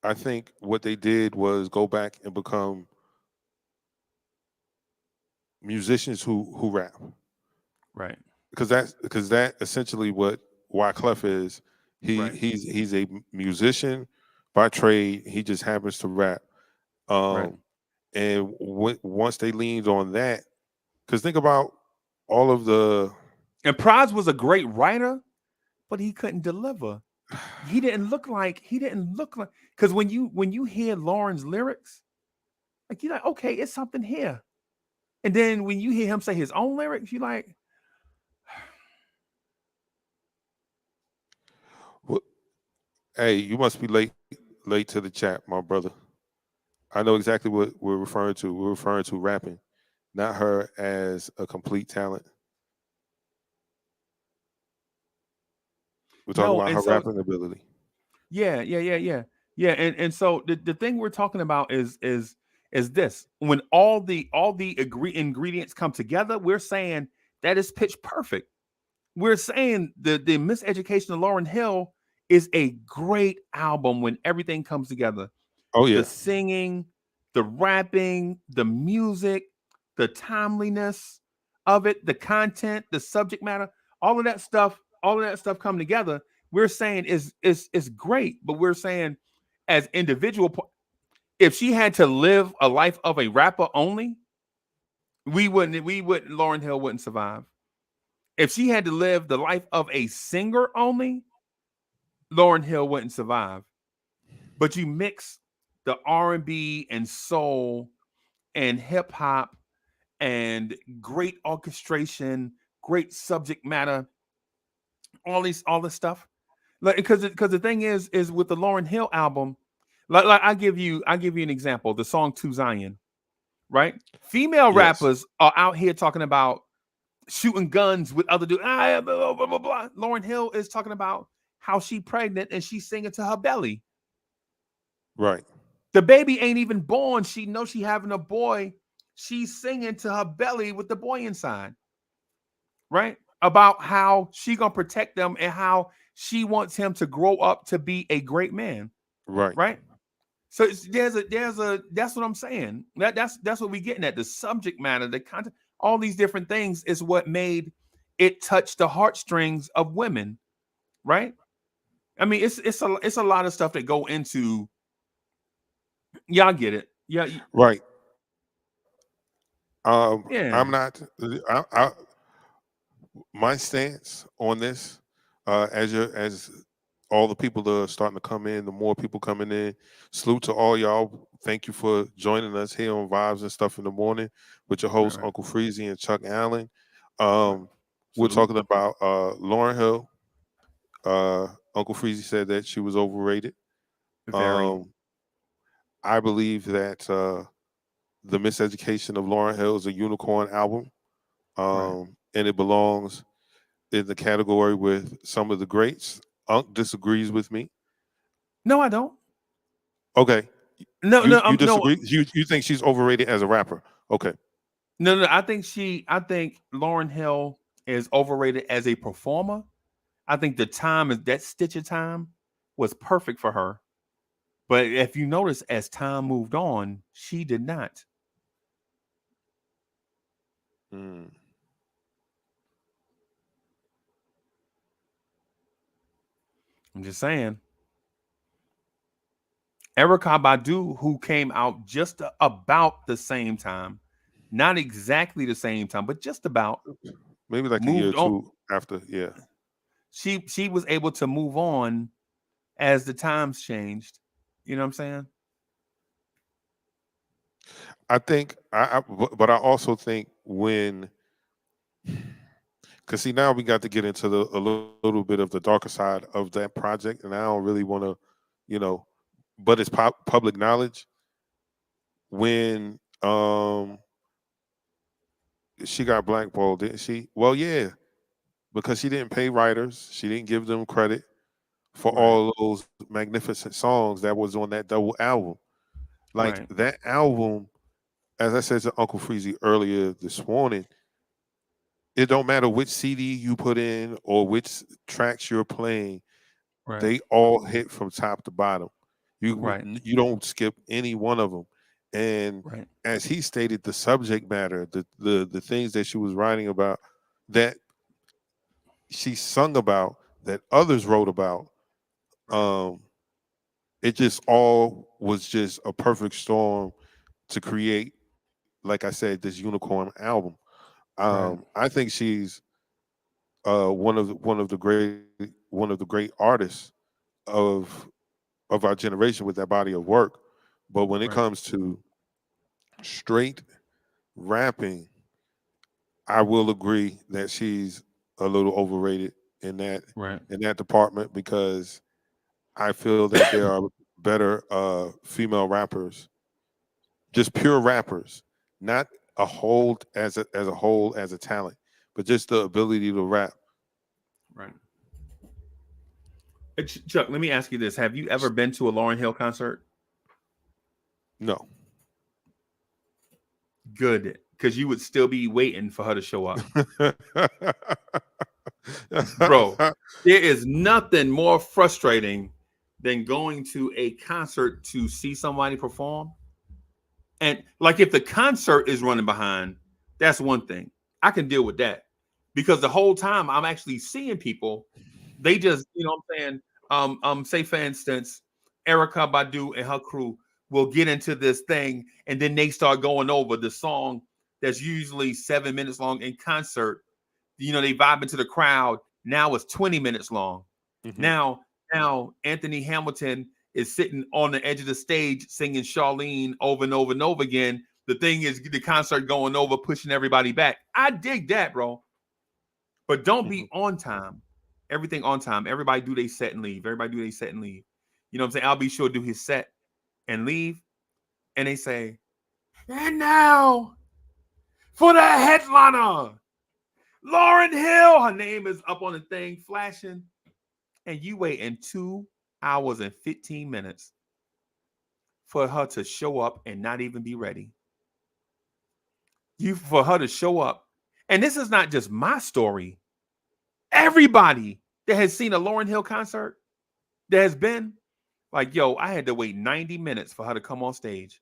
I think what they did was go back and become musicians who rap, Right. because that essentially what Wyclef is. Right. He's a musician by trade. He just happens to rap. Right. And once they leaned on that, because think about all of the. And Proz was a great writer, but he couldn't deliver. He didn't look like because when you hear Lauren's lyrics, like you're like, okay, it's something here. And then when you hear him say his own lyrics, you're like, Well, hey, you must be late to the chat, my brother. I know exactly what we're referring to. We're referring to rapping, not her as a complete talent. We're talking no. about And her so rapping ability. yeah. And so the thing we're talking about is this: when all the ingredients come together, we're saying that is pitch perfect. We're saying the Miseducation of Lauryn Hill is a great album when everything comes together. Oh The yeah, singing, the rapping, the music, the timeliness of it, the content, the subject matter, all of that stuff come together. We're saying is great, but we're saying as if she had to live a life of a rapper only, we wouldn't Lauryn Hill wouldn't survive. If she had to live the life of a singer only, Lauryn Hill wouldn't survive. But you mix the R&B and soul and hip hop and great orchestration, great subject matter, all this stuff. Like because the thing is with the Lauryn Hill album, like I give you an example, the song To Zion, right? Female yes, rappers are out here talking about shooting guns with other dudes. Blah, blah, blah, blah, blah. Lauryn Hill is talking about how she pregnant and she's singing to her belly. right, The baby ain't even born. She knows she having a boy. She's singing to her belly with the boy inside, right? About how she gonna protect them and how she wants him to grow up to be a great man, right, right? So there's a that's what I'm saying. That's what we getting at. The subject matter, the content, all these different things is what made it touch the heartstrings of women, right? I mean, it's a lot of stuff that go into. Y'all get it, yeah, right. yeah, I'm not. I my stance on this, as all the people that are starting to come in, the more people coming in. Salute to all y'all. Thank you for joining us here on Vibes and Stuff in the Morning with your right, host right, Uncle Freezie and Chuck Allen. right. We're Salute, talking about Lauryn Hill. Uncle Freezy said that she was overrated. very Um, I believe that the Miseducation of Lauryn Hill is a unicorn album, right. and it belongs in the category with some of the greats. Unc disagrees with me. No, I don't. Okay, No, no, you no, disagree? You think she's overrated as a rapper? Okay, no. I think Lauren Hill is overrated as a performer. I think the time is that Stitcher time was perfect for her. But if you notice, as time moved on, she did not. Hmm. I'm just saying. Erykah Badu, who came out just about the same time, not exactly the same time, but just about, Maybe like a year or moved on. two after. Yeah. She was able to move on as the times changed. You know what I'm saying? I think but I also think because see, now we got to get into a little bit of the darker side of that project, and I don't really want to, you know, but it's public knowledge when she got blackballed, didn't she? Well, yeah, because she didn't pay writers, she didn't give them credit for Right. all those magnificent songs that was on that double album. Like Right. that album, as I said to Uncle Freezie earlier this morning, it don't matter which CD you put in or which tracks you're playing, Right. they all hit from top to bottom. Right. You don't skip any one of them. And Right. as he stated, the subject matter, the things that she was writing about, that she sung about, that others wrote about, Right. um, it just all was just a perfect storm to create, like I said, this unicorn album. Right. I think she's one of the great artists of our generation with that body of work. But when it Right. comes to straight rapping, I will agree that she's a little overrated in Right. that department, because I feel that there are better female rappers, just pure rappers, not a whole as a whole as a talent, but just the ability to rap. Right. Chuck, let me ask you this: have you ever been to a Lauryn Hill concert? No. Good, because you would still be waiting for her to show up, bro. There is nothing more frustrating than going to a concert to see somebody perform. And like, if the concert is running behind, that's one thing. I can deal with that, because the whole time I'm actually seeing people, they just, you know what I'm saying? Say for instance, Erykah Badu and her crew will get into this thing, and then they start going over the song that's usually 7 minutes long in concert. You know, they vibe into the crowd. Now it's 20 minutes long. Mhm. Now, now Anthony Hamilton is sitting on the edge of the stage singing Charlene over and over and over again. The thing is, the concert going over, pushing everybody back. I dig that, bro. But don't Mhm. be on time. Everything on time. Everybody do they set and leave. Everybody do they set and leave. You know what I'm saying? I'll be sure to do his set and leave. And they say, and now for the headliner, Lauryn Hill. Her name is up on the thing flashing. And you waiting 2 hours and 15 minutes for her to show up and not even be ready. You for her to show up. And this is not just my story. Everybody that has seen a Lauryn Hill concert, that has been like, yo, I had to wait 90 minutes for her to come on stage.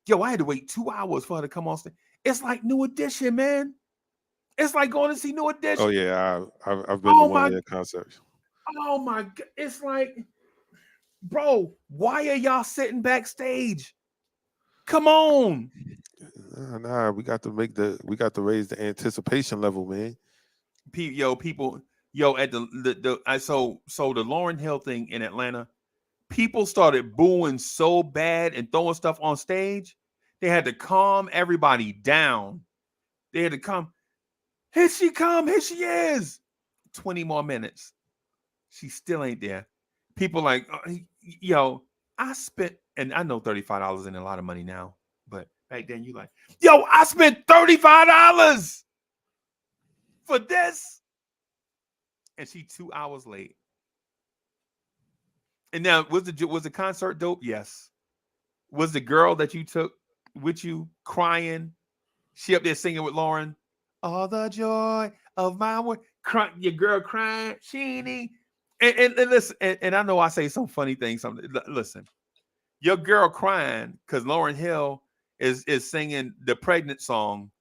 Yo, I had to wait 2 hours for her to come on stage. It's like New Edition, man. It's like going to see New Oh Edition. yeah, I've been to Oh one of my, their concerts. oh my God. It's like, bro, why are y'all sitting backstage? Come on. Nah, we got to raise the anticipation level, man. People, at so the Lauryn Hill thing in Atlanta, people started booing so bad and throwing stuff on stage. They had to calm everybody down. They had to come. Here she come. Here she is. 20 more minutes. She still ain't there. People like, yo, I spent, and I know $35 ain't a lot of money now, but back then you like, yo, I spent $35 for this. And she 2 hours late. And now, was the concert dope? Yes. Was the girl that you took with you crying? She up there singing with Lauren. All the joy of my work. Your girl crying. She ain't even. And listen, and I know I say some funny things. Listen, your girl crying because Lauryn Hill is singing the pregnant song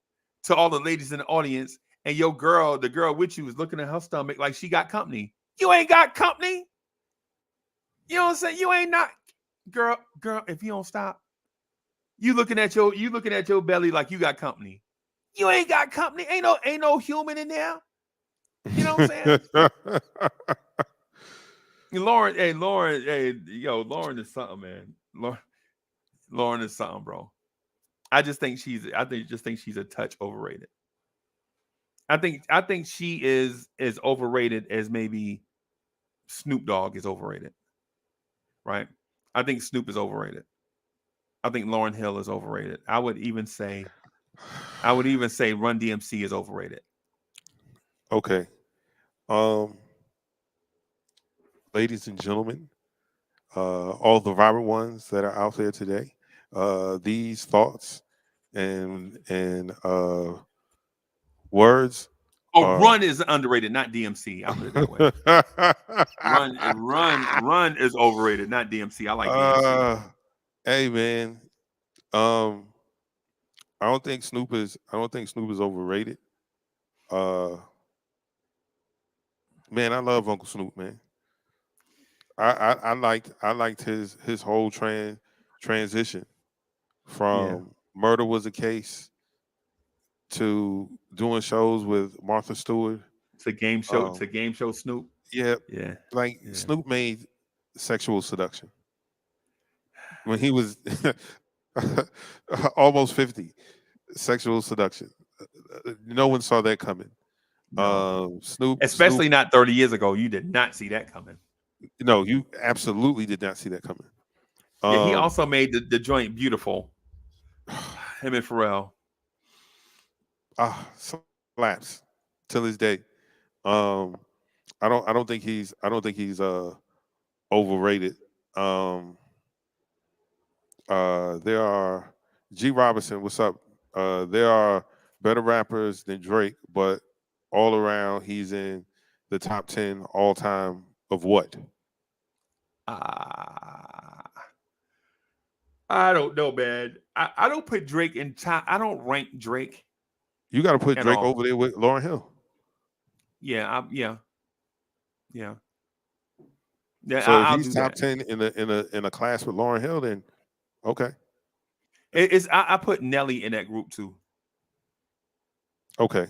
to all the ladies in the audience, and your girl, the girl with you, is looking at her stomach like she got company. You ain't got company. You know what I'm saying? You ain't not. girl, if you don't stop, you looking at your belly like you got company. You ain't got company. Ain't no human in there. You know what I'm saying? Lauren, Lauren is something, man. Lauren is something, bro. I just think she's a touch overrated. I think she is as overrated as maybe Snoop Dogg is overrated. Right? I think Snoop is overrated. I think Lauryn Hill is overrated. I would even say Run DMC is overrated. Okay. Ladies and gentlemen, all the vibrant ones that are out there today, these thoughts and words Oh, are Run is underrated, not DMC. I'll put it that way. Run is overrated, not DMC. I like DMC. hey man, um I don't think Snoop is overrated. Uh man, I love Uncle Snoop, man. I liked his whole transition Yeah. from Murder Was a Case to doing shows with Martha Stewart. It's a game show. It's Um, a game show. Snoop. yeah, Yeah. like Yeah. Snoop made sexual seduction when he was almost 50. Sexual seduction. No one saw that coming. No. Snoop. Especially not 30 years ago. You did not see that coming. No, you absolutely did not see that coming. Yeah, he Um, also made the joint beautiful. Him and Pharrell. slaps till this day. Um, I don't think he's overrated. Um, there are G Robinson. What's up? There are better rappers than Drake, but all around he's in the top 10 all time of what? Ah, I don't know, man. I don't put Drake in top. I don't rank Drake You got to put at Drake all. over there with Lauryn Hill. Yeah, yeah, yeah. So if I'll he's do top that. 10 in a class with Lauryn Hill, then okay, I put Nelly in that group too. okay.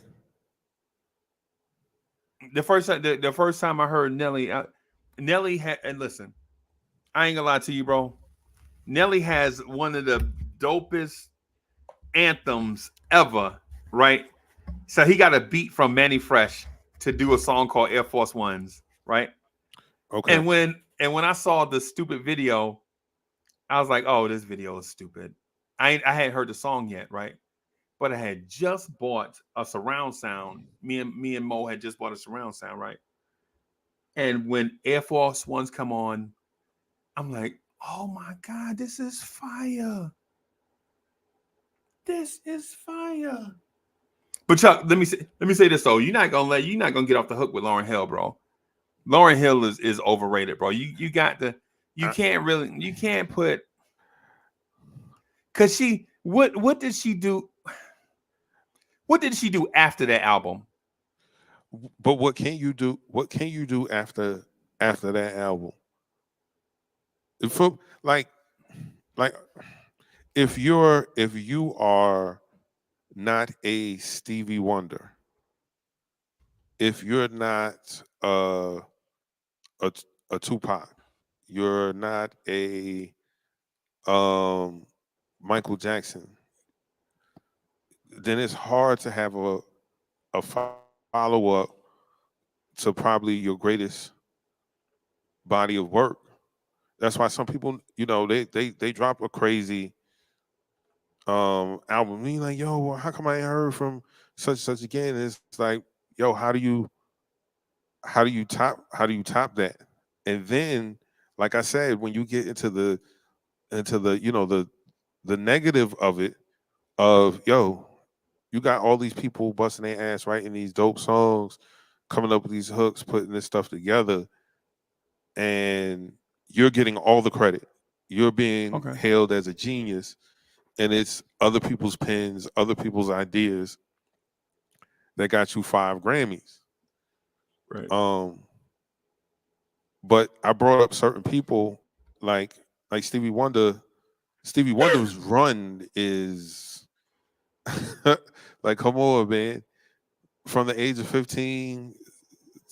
The first time I heard Nelly, Nelly had, and listen, I ain't gonna lie to you, bro. Nelly has one of the dopest anthems ever, right? So he got a beat from Manny Fresh to do a song called Air Force Ones, right? Okay. And when I saw the stupid video, I was like, oh, this video is stupid. I hadn't heard the song yet, right? But I had just bought a surround sound. Me and Mo had just bought a surround sound, right? And when Air Force Ones come on, I'm like, oh my God, this is fire. This is fire. But Chuck, let me say this though. You're not gonna get off the hook with Lauryn Hill, bro. Lauryn Hill is overrated, bro. You I, can't put because what did she do? What did she do after that album? but what can you do? What can you do after that album? If like like if you are not a Stevie Wonder, if you're not a a Tupac, you're not a um Michael Jackson, then it's hard to have a follow up to probably your greatest body of work. That's why some people, they drop a crazy album. Me like, yo, well, how come I ain't heard from such and such again? And it's like, yo, how do you top that? And then, like I said, when you get into the the negative of it, of yo, you got all these people busting their ass writing these dope songs, coming up with these hooks, putting this stuff together, and you're getting all the credit. You're being Okay. hailed as a genius, and it's other people's pens, other people's ideas that got you 5 Grammys. Right. Um, but I brought up certain people like like Stevie Wonder's run is like, come on, man. From the age of 15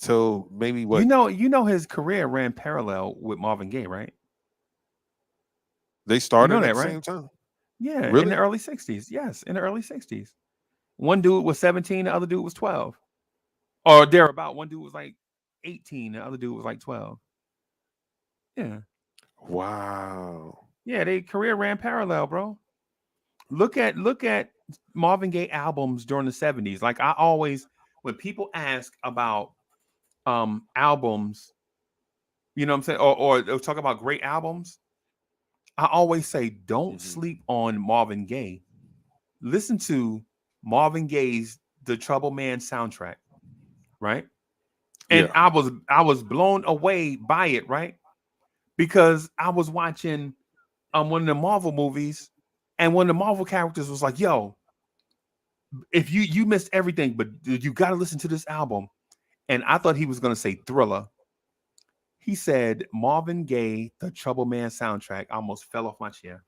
till maybe what? You know his career ran parallel with Marvin Gaye, right? They You started know at that, the right? same time. Yeah, in the Really? early 60s. Yes, in the early 60s. One dude was 17, the other dude was 12. Or thereabout. One dude was like 18, the other dude was like 12. Yeah. Wow. Yeah, they career ran parallel, bro. Look at Marvin Gaye albums during the 70s. Like I always when people ask about albums, you know what I'm saying, or they'll talk about great albums, I always say don't Hmm. sleep on Marvin Gaye. Listen to Marvin Gaye's The Trouble Man soundtrack, right? And Yeah. I was blown away by it, right? Because I was watching one of the Marvel movies, and one of the Marvel characters was like, "Yo, if you missed everything, but you got to listen to this album." And I thought he was gonna say Thriller. He said Marvin Gaye, The Trouble Man soundtrack. I almost fell off my chair.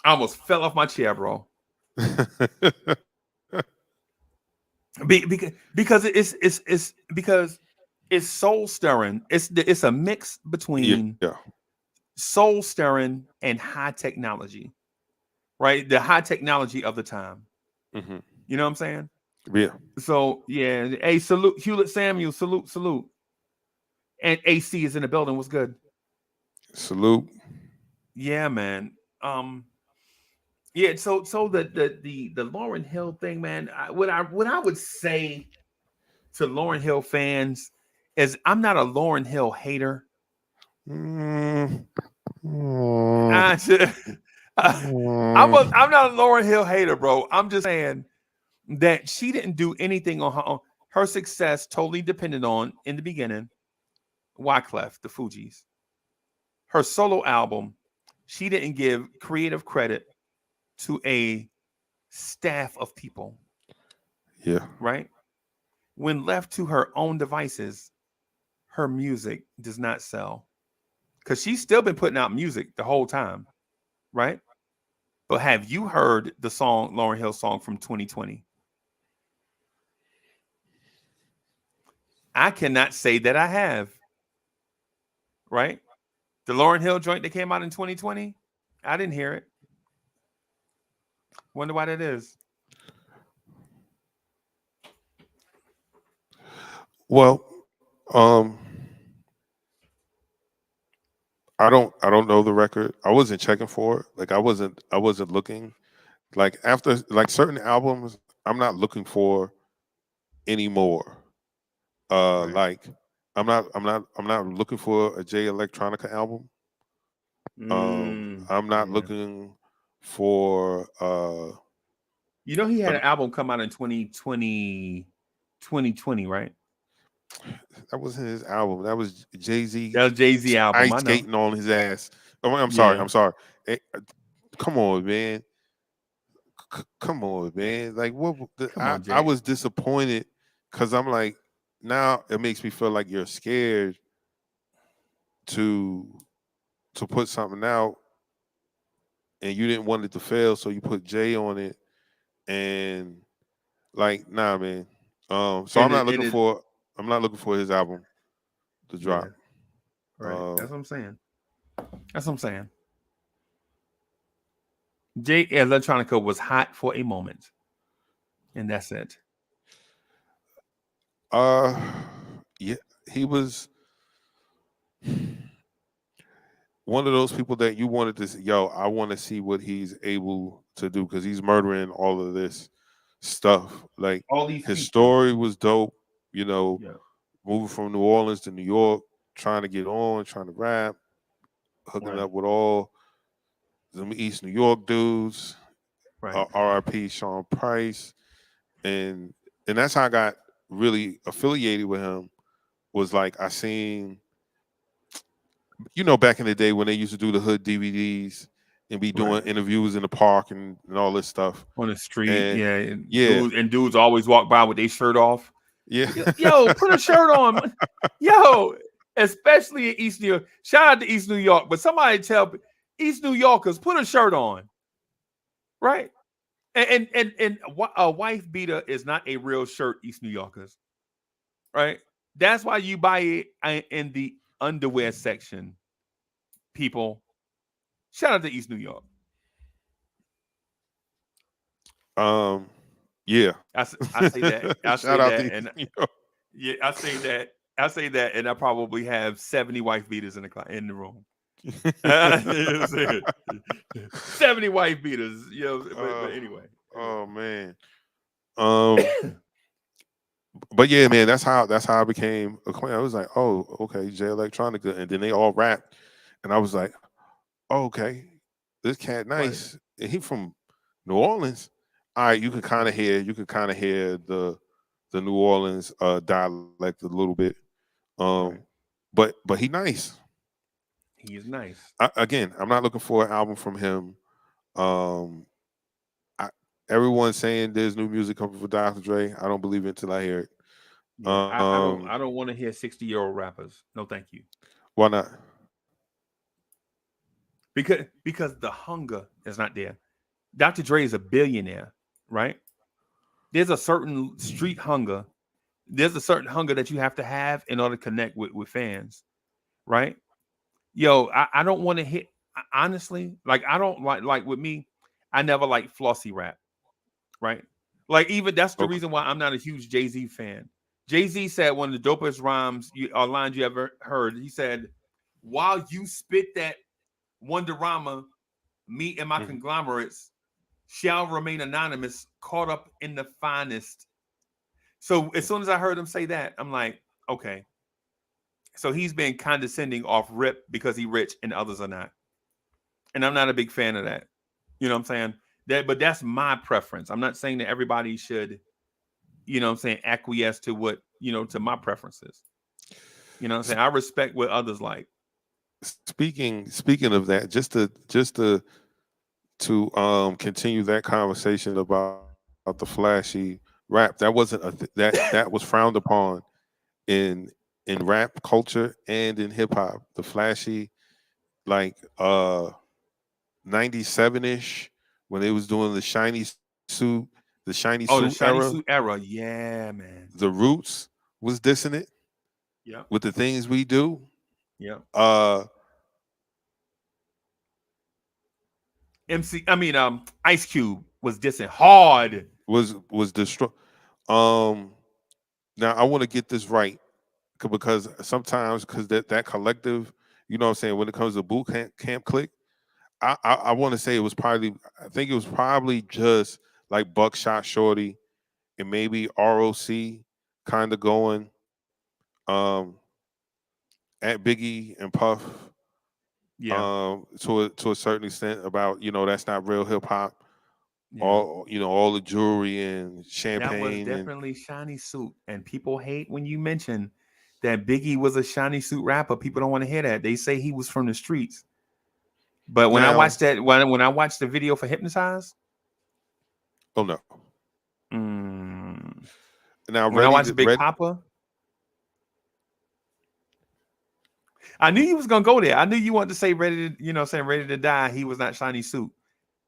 I almost fell off my chair, bro. Because it's because it's soul stirring. It's a mix between Yeah. soul stirring and high technology, right? The high technology of the time. Hmm. You know what I'm saying? Yeah. So yeah, hey, salute Hewlett Samuel, salute. And AC is in the building. What's good? Salute. Yeah, man. Yeah. So the Lauryn Hill thing, man. What I would say to Lauryn Hill fans is I'm not a Lauryn Hill hater. Mm, mm, I, mm. I'm not a Lauryn Hill hater, bro. I'm just saying that she didn't do anything on her own. Her success totally depended on in the beginning Wyclef, the Fugees. Her solo album, she didn't give creative credit to a staff of people, Yeah. right? When left to her own devices, her music does not sell because she's still been putting out music the whole time, right? But have you heard the song, Lauryn Hill song from 2020? I cannot say that I have, right? The Lauryn Hill joint that came out in 2020, I didn't hear it. Wonder why that is. Well, um, I don't know the record. I wasn't checking for it. Like I wasn't looking. Like after like certain albums, I'm not looking for anymore. Right. Like I'm not looking for a Jay Electronica album. I'm not Yeah. looking for You know, he had an, an album come out in 2020, right? that wasn't his album. That was Jay-Z That was Jay-Z album. ice I know. skating on his ass. Oh, I'm sorry. Yeah. I'm sorry. Eh, come on, man. Come on, man. Like Come I on, I Jay. was disappointed because I'm like, now it makes me feel like you're scared to put something out and you didn't want it to fail, so you put Jay on it and like, nah, man. So And it I'm not looking for his album to yeah, drop. right. Um, That's what I'm saying. That's what I'm saying. Jay Electronica was hot for a moment, and that's it. uh, yeah, he was one of those people that you wanted to see, yo, I want to see what he's able to do because he's murdering all of this stuff. Like All these his features. story was dope, you know, Yeah. moving from New Orleans to New York, trying to get on, trying to rap, hooking Right. up with all them East New York dudes, Right. RIP Sean Price. And that's how I got really affiliated with him was like I seen, back in the day when they used to do the hood DVDs and be doing Right. interviews in the park and all this stuff. On the street. And Yeah. And yeah, dudes always walk by with their shirt off. yeah, Yo, put a shirt on. Yo, especially in East New York. Shout out to East New York, but somebody tell East New Yorkers put a shirt on, right? And a wife beater is not a real shirt, East New Yorkers, right? That's why you buy it in the underwear section. People, shout out to East New York. Yeah. I say that. I say Shout out that, to and you know. yeah, I say that. I say that, and I probably have 70 wife beaters in the room. 70 wife beaters, you know. But anyway. Oh man. Um. But yeah, man, that's how I became acquainted. I was like, oh, okay, Jay Electronica, and then they all rapped, and I was like, oh, okay, this cat nice. And he from New Orleans. All right, you could kind of hear the New Orleans dialect a little bit. Right. But he nice. He is nice. Again, I'm not looking for an album from him. Um, everyone's saying there's new music coming for Dr. Dre. I don't believe it until I hear it. Yeah, I don't want to hear 60-year-old rappers. No, thank you. Why not? Because the hunger is not there. Dr. Dre is a billionaire, right? There's a certain street hunger. There's a certain hunger that you have to have in order to connect with fans, right? Yo, I don't want to hit, honestly, like I don't like with me, I never liked flossy rap, right? Like even that's the reason why I'm not a huge Jay-Z fan. Jay-Z said one of the dopest rhymes or lines you ever heard. He said, while you spit that Wonderama, me and my conglomerates shall remain anonymous, caught up in the finest. So as soon as I heard him say that, I'm like, okay. So he's been condescending off rip because he's rich and others are not. And I'm not a big fan of that. You know what I'm saying? But that's my preference. I'm not saying that everybody should, you know what I'm saying, acquiesce to what, you know, to my preferences. You know what I'm saying? I respect what others like. Speaking of that, just to continue that conversation about the flashy rap, that wasn't that was frowned upon in rap culture and in hip hop. The flashy, like 97-ish, when they was doing the shiny suit the shiny era. suit era. Yeah, man. The Roots was dissing it. Yeah. With the things we do. Yeah. Ice Cube was dissing hard. Was destroyed. Now I want to get this right because sometimes that collective, you know what I'm saying, when it comes to boot camp click, I want to say I think it was probably just like Buckshot Shorty and maybe ROC kind of going at Biggie and Puff. Yeah. To a certain extent about, you know, that's not real hip hop. Yeah. All the jewelry and champagne. That was definitely shiny suit. And people hate when you mention that Biggie was a shiny suit rapper. People don't want to hear that. They say he was from the streets. But when I watched that, when I watched the video for Hypnotize. Oh no. Now when I watched Big Papa. I knew you was gonna go there. I knew you wanted to say ready to die. He was not shiny suit.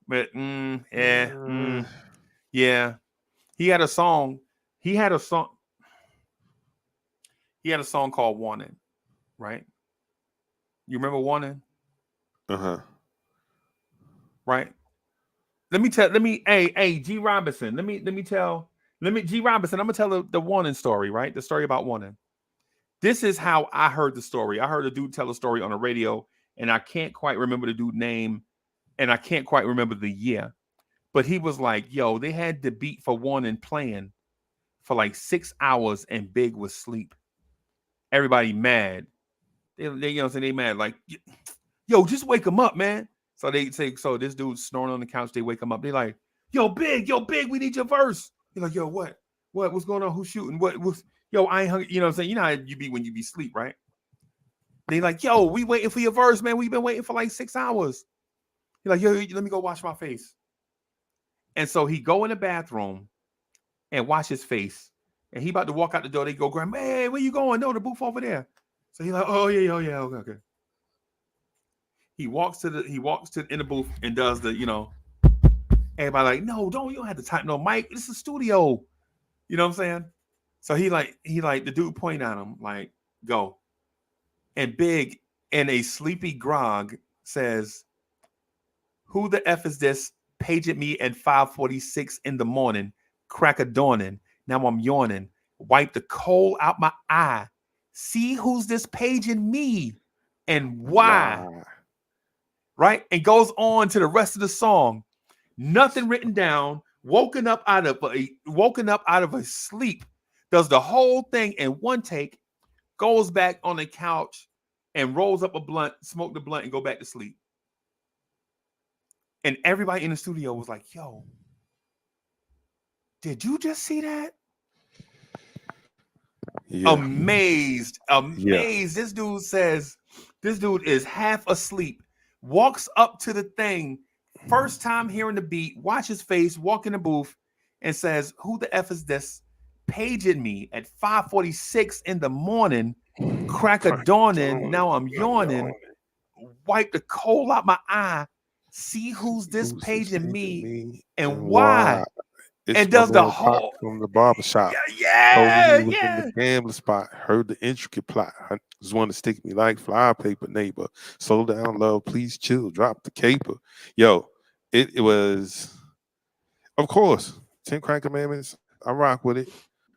But yeah. He had a song. He had a song called Warning, right? You remember Warning? Right. G Robinson. G Robinson, I'm gonna tell the Warning story, right? The story about Warning. This is how I heard the story. I heard a dude tell a story on the radio, and I can't quite remember the dude's name, and I can't quite remember the year. But he was like, yo, they had the beat for Warning playing for like 6 hours, and Big was asleep. Everybody mad. They you know, so they mad, like, yo, just wake him up, man. So they say, so this dude's snoring on the couch, they wake him up. They like, yo, Big, we need your verse. He's like, yo, what's going on? Who's shooting? Yo, I ain't hungry. You know what I'm saying? You know how you be when you be asleep, right? They like, yo, we waiting for your verse, man. We've been waiting for like 6 hours. He's like, yo, let me go wash my face. And so he go in the bathroom and wash his face. And he about to walk out the door. They go, grab, hey, where you going? No, the booth over there. So he's like, oh yeah, okay. He walks to in the booth and does the, everybody like, no, you don't have to type no mic. This is a studio. You know what I'm saying? So he like the dude point at him, like, go. And Big in a sleepy grog says, who the F is this? Paging me at 5:46 in the morning, crack of dawning. Now I'm yawning. Wipe the coal out my eye. See who's this paging me and why. Right? And goes on to the rest of the song. Nothing written down. Woken up out of a sleep. Does the whole thing in one take. Goes back on the couch and rolls up a blunt, smoke the blunt, and go back to sleep. And everybody in the studio was like, yo, did you just see that? Yeah. Amazed. Yeah. This dude is half asleep, walks up to the thing, first time hearing the beat, watch his face, walk in the booth, and says, who the F is this? Paging me at 5:46 in the morning, crack of dawning, now I'm yawning, wipe the coal out my eye, see who's this paging me and why. It's and does the whole from the barbershop. Yeah. In the gambling spot, heard the intricate plot. I just want to stick me like fly paper, neighbor. Slow down, love, please chill, drop the caper. Yo, it was, of course, 10 Crack Commandments. I rock with it.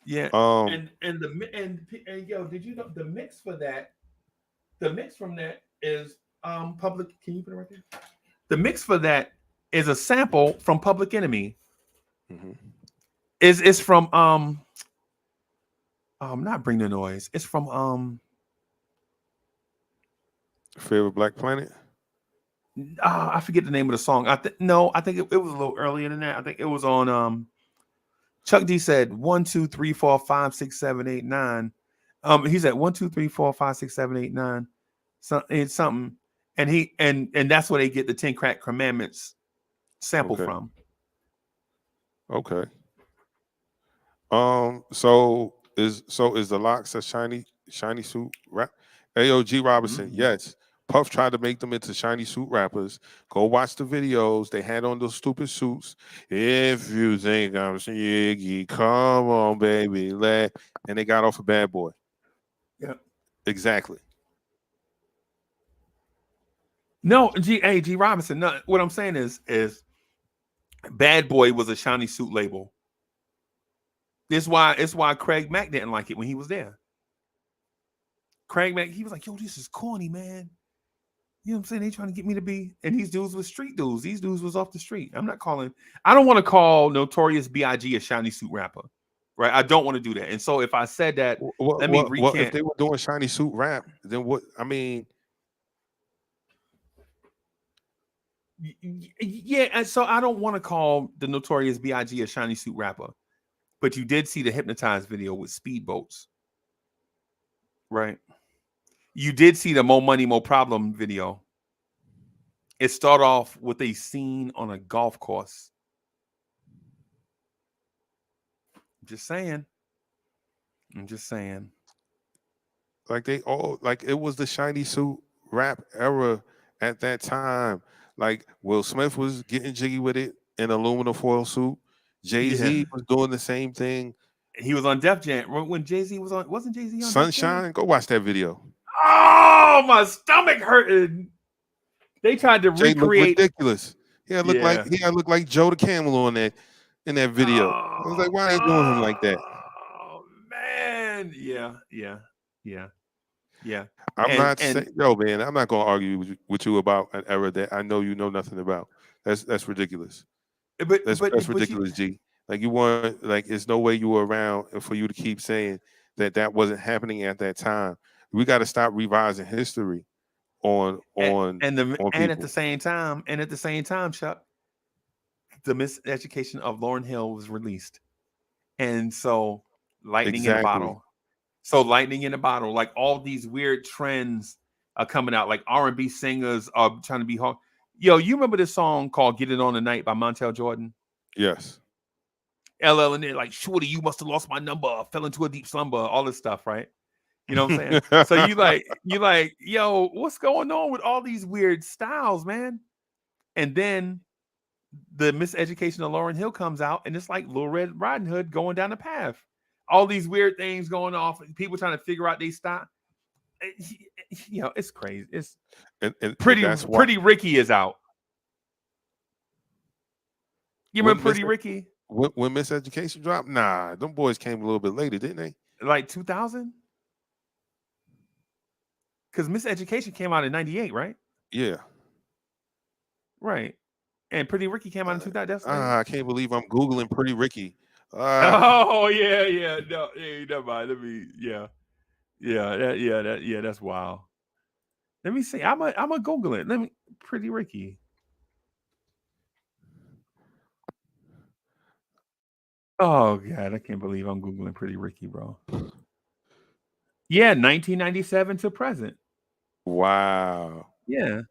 Yeah. And yo, did you know the mix for that? The mix from that is Public. Can you put it right there? The mix for that is a sample from Public Enemy. Mm-hmm. Is from not Bring the Noise. It's from Favorite Black Planet. I forget the name of the song. I think it was a little earlier than that. I think it was on Chuck D said 1, 2, 3, 4, 5, 6, 7, 8, 9. He said 1, 2, 3, 4, 5, 6, 7, 8, 9. Something. And he and that's where they get the 10 Crack Commandments sample from. Okay. So is the Locks a shiny suit rap? AOG Robinson, yes. Puff tried to make them into shiny suit rappers. Go watch the videos. They had on those stupid suits. If you think I'm Shiggy, come on, baby, and they got off a Bad Boy. Yeah, exactly. No, G Robinson. No, what I'm saying is Bad Boy was a shiny suit label. It's why Craig Mack didn't like it when he was there. Craig Mack, he was like, yo, this is corny, man. You know what I'm saying? They trying to get me to be, and these dudes were street dudes. These dudes was off the street. I don't want to call Notorious B.I.G. a shiny suit rapper, right? I don't want to do that. And so if I said that, let me recant. Well, if they were doing shiny suit rap, then what? I mean, yeah. And so I don't want to call the Notorious B.I.G. a shiny suit rapper, but you did see the Hypnotized video with speedboats, right? You did see the Mo Money, Mo Problem video. It started off with a scene on a golf course. I'm just saying. Like it was the shiny suit rap era at that time. Like Will Smith was getting jiggy with it in aluminum foil suit. Jay-Z was doing the same thing. He was on Def Jam when Jay-Z was on. Wasn't Jay-Z on Sunshine? Go watch that video. Oh, my stomach hurting. They tried to recreate. Ridiculous. He looked like Joe the Camel on that in that video. I was like, why are they doing him like that? Oh man, yeah. I'm not saying, man. I'm not gonna argue with you about an era that I know you know nothing about. That's ridiculous. But that's ridiculous, G. Like you weren't like. There's no way you were around, and for you to keep saying that wasn't happening at that time. We got to stop revising history on at the same time, Chuck, the Miseducation of Lauryn Hill was released, and so lightning in a bottle. So lightning in a bottle, like all these weird trends are coming out. Like R&B singers are trying to be hard. Yo, you remember this song called "Get It On Tonight" by Montel Jordan? Yes. LL and they're like, "Shorty, you must have lost my number. Fell into a deep slumber." All this stuff, right? You know what I'm saying? So you like, yo, what's going on with all these weird styles, man? And then the Miseducation of Lauryn Hill comes out, and it's like Little Red Riding Hood going down the path. All these weird things going off, people trying to figure out they style. You know, it's crazy. It's and that's why Pretty Ricky is out. You when remember Pretty Ricky? when Miseducation dropped, nah, them boys came a little bit later, didn't they? Like 2000? Because Miseducation came out in 98, right? Yeah. Right. And Pretty Ricky came out in 2000. That's later. I can't believe I'm Googling Pretty Ricky. Oh, yeah. No, hey, never mind. Let me, that's wild. Let me see. I'm a Google it. Let me Pretty Ricky. Oh God, I can't believe I'm Googling Pretty Ricky, bro. Yeah, 1997 to present. Wow. Yeah.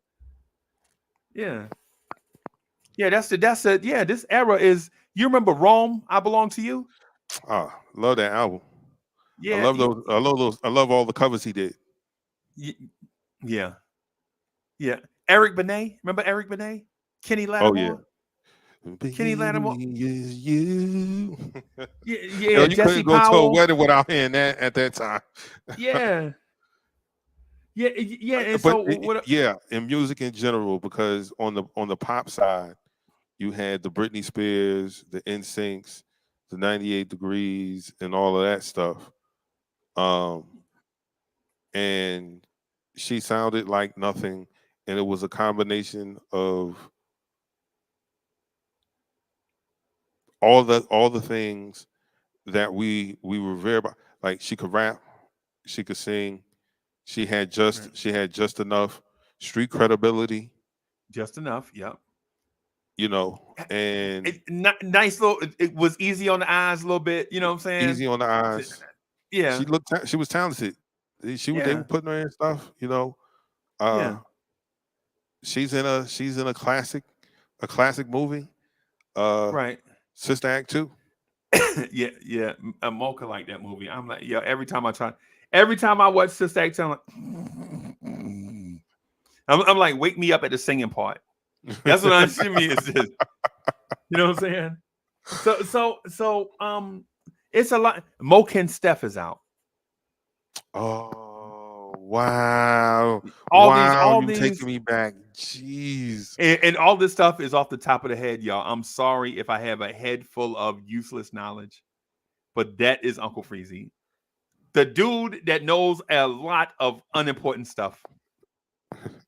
That's this era is, you remember Rome, I Belong to You? Love that album. Yeah. I love those. I love all the covers he did. Yeah. Eric Benet. Remember Eric Benet? Kenny Lattimore? Kenny Lattimore. Is you. Yeah. You Jesse couldn't go to a Powell. wedding without hearing that at that time. Yeah. And so what? In music in general, because on the pop side, you had the Britney Spears, the NSYNCs, the 98 Degrees, and all of that stuff. And she sounded like nothing, and it was a combination of all the things that we revere about. Like, she could rap, she could sing, she had just enough street credibility. Just enough. Yep. You know, and Nice little. It was easy on the eyes a little bit. You know what I'm saying? easy on the eyes. Yeah. She was talented. They were putting her in stuff. You know, she's in a classic movie. Right. Sister Act 2. yeah. Mocha like that movie. I'm like, every time I watch Sister Act 2, I'm like, I'm like, wake me up at the singing part. That's what I'm assuming is this. You know what I'm saying? So it's a lot. Moken Steph is out. Oh wow! All You these taking me back. Jeez. And all this stuff is off the top of the head, y'all. I'm sorry if I have a head full of useless knowledge, but that is Uncle Freezie, the dude that knows a lot of unimportant stuff.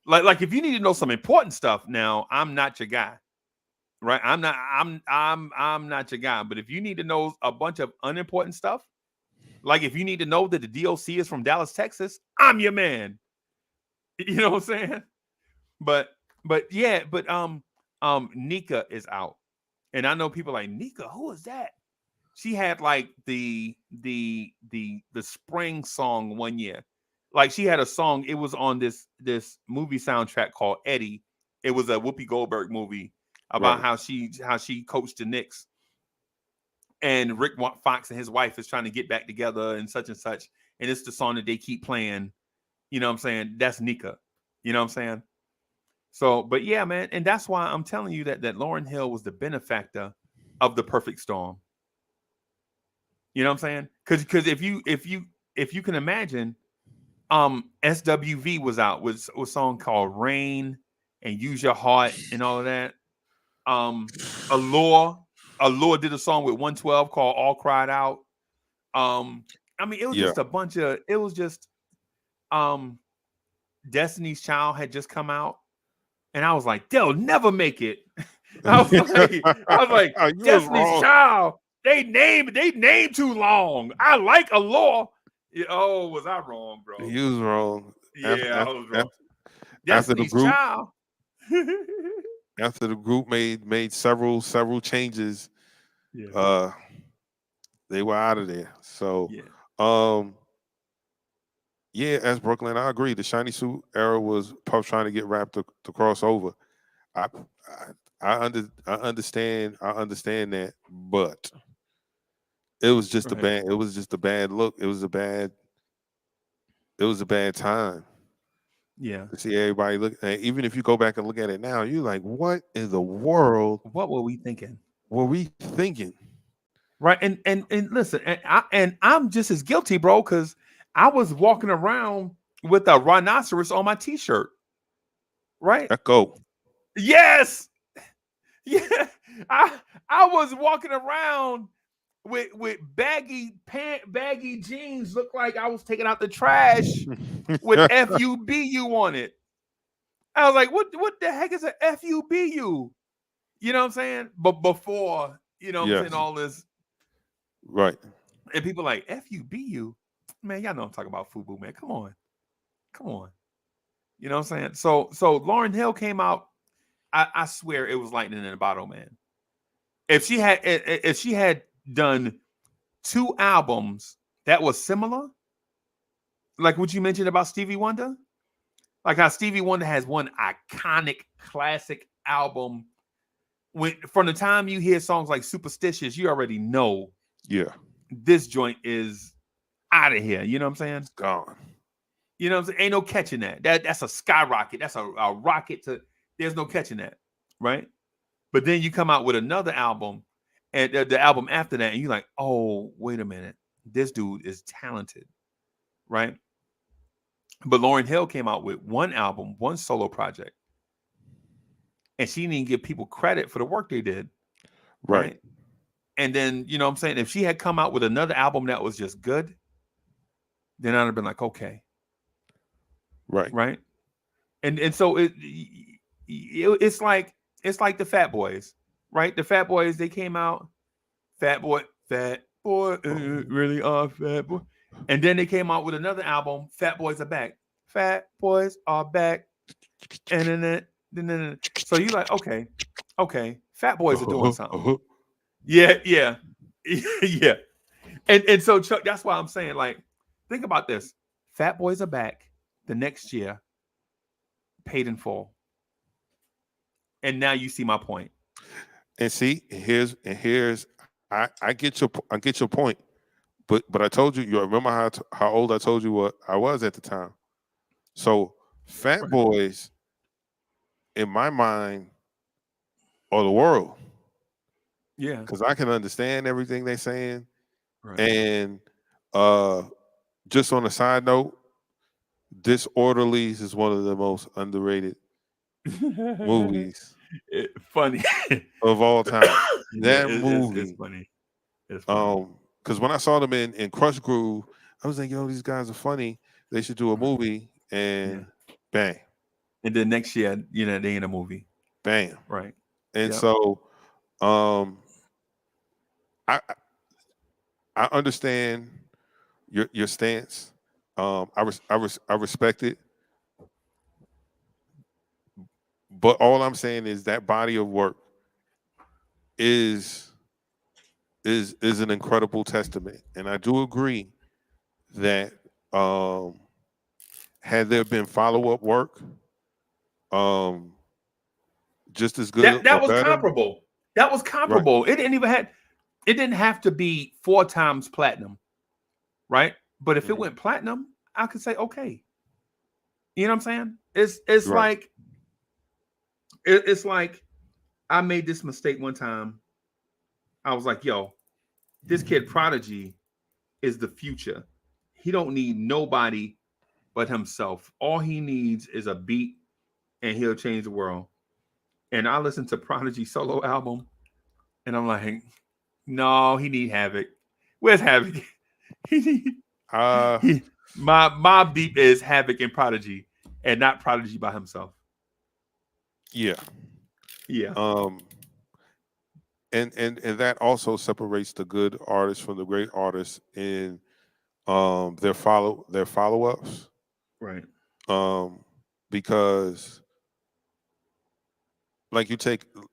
Like if you need to know some important stuff, now I'm not your guy, right? I'm not your guy. But if you need to know a bunch of unimportant stuff, like if you need to know that the DOC is from Dallas, Texas, I'm your man. You know what I'm saying? But Nika is out, and I know people like, Nika, who is that? She had like the spring song one year. Like she had a song, it was on this movie soundtrack called Eddie. It was a Whoopi Goldberg movie about how she coached the Knicks. And Rick Fox and his wife is trying to get back together and such. And it's the song that they keep playing. You know what I'm saying? That's Nika. You know what I'm saying? So, but yeah, man. And that's why I'm telling you that Lauryn Hill was the benefactor of the perfect storm. You know what I'm saying? Because if you can imagine, SWV was out with a song called Rain and Use Your Heart and all of that. Allure did a song with 112 called All Cried Out. I mean, it was just a bunch of, it was just Destiny's Child had just come out, and I was like, they'll never make it. I was like, Destiny's Child, they name too long. I like Allure. Oh, was I wrong, bro? You was wrong. Yeah, I was wrong. After the group, Child. after the group made several changes, they were out of there. So, as Brooklyn, I agree. The shiny suit era was Puff trying to get Rap to cross over. I understand that, but it was just a bad look. It was a bad it was a bad time Yeah. to see everybody look. Even if you go back and look at it now, you're like, what in the world What were we thinking? were we thinking? Right. And listen, I'm just as guilty, bro, because I was walking around with a rhinoceros on my t-shirt. Right? Let go. Yes. Yeah. I was walking around with baggy jeans, looked like I was taking out the trash with FUBU on it. I was like, what the heck is a FUBU? You know what I'm saying? But before, you know what I'm saying, Yes. all this, Right. and people like FUBU, man, y'all know I'm talking about FUBU, man. Come on. Come on. You know what I'm saying? So Lauryn Hill came out. I swear it was lightning in a bottle, man. If she had done 2 albums that was similar, like what you mentioned about Stevie Wonder, like how Stevie Wonder has one iconic classic album. From the time you hear songs like Superstitious, you already know Yeah. this joint is out of here. You know what I'm saying? Gone. You know what I'm saying? Ain't no catching that. That's a skyrocket. That's a rocket to. There's no catching that, right? But then you come out with another album, and the album after that, and you're like, oh, wait a minute, this dude is talented, right? But Lauryn Hill came out with one album, one solo project, and she didn't give people credit for the work they did, right? And then, you know what I'm saying? If she had come out with another album that was just good, then I'd have been like, okay. Right. And so it's like the Fat Boys, right? The Fat Boys, they came out, fat boy, really are fat boy. And then they came out with another album, Fat Boys Are Back. Fat Boys Are Back. And then so you like, okay, Fat Boys are doing something. Yeah. Yeah. And so Chuck, that's why I'm saying, like, think about this. Fat Boys Are Back the next year, paid in full. And now you see my point. And see, here's I get your point. But I told you remember how old I told you what I was at the time. So Fat Boys, in my mind, are the world. Yeah. Because I can understand everything they're saying. Right. And just on a side note, Disorderlies is one of the most underrated movies Funny of all time. That yeah, movie. It's funny. It's funny. Because when I saw them in Crush Groove, I was like, yo, these guys are funny. They should do a movie. And bang. And then next year, you know, they in a movie. Bam. Right. And so I understand your stance. I respect it. But all I'm saying is that body of work is an incredible testament. And I do agree that had there been follow-up work, just as good that or was better, comparable. That was comparable. Right. It didn't have to be 4 times platinum, right? But if it went platinum, I could say okay. You know what I'm saying? It's right. It's like I made this mistake one time. I was like, yo, this kid Prodigy is the future. He don't need nobody but himself. All he needs is a beat and he'll change the world. And I listened to Prodigy solo album and I'm like, no, he need Havoc. Where's Havoc? My beat is Havoc and Prodigy and not Prodigy by himself. Yeah. Yeah. And that also separates the good artists from the great artists in their follow-ups. Right. Because like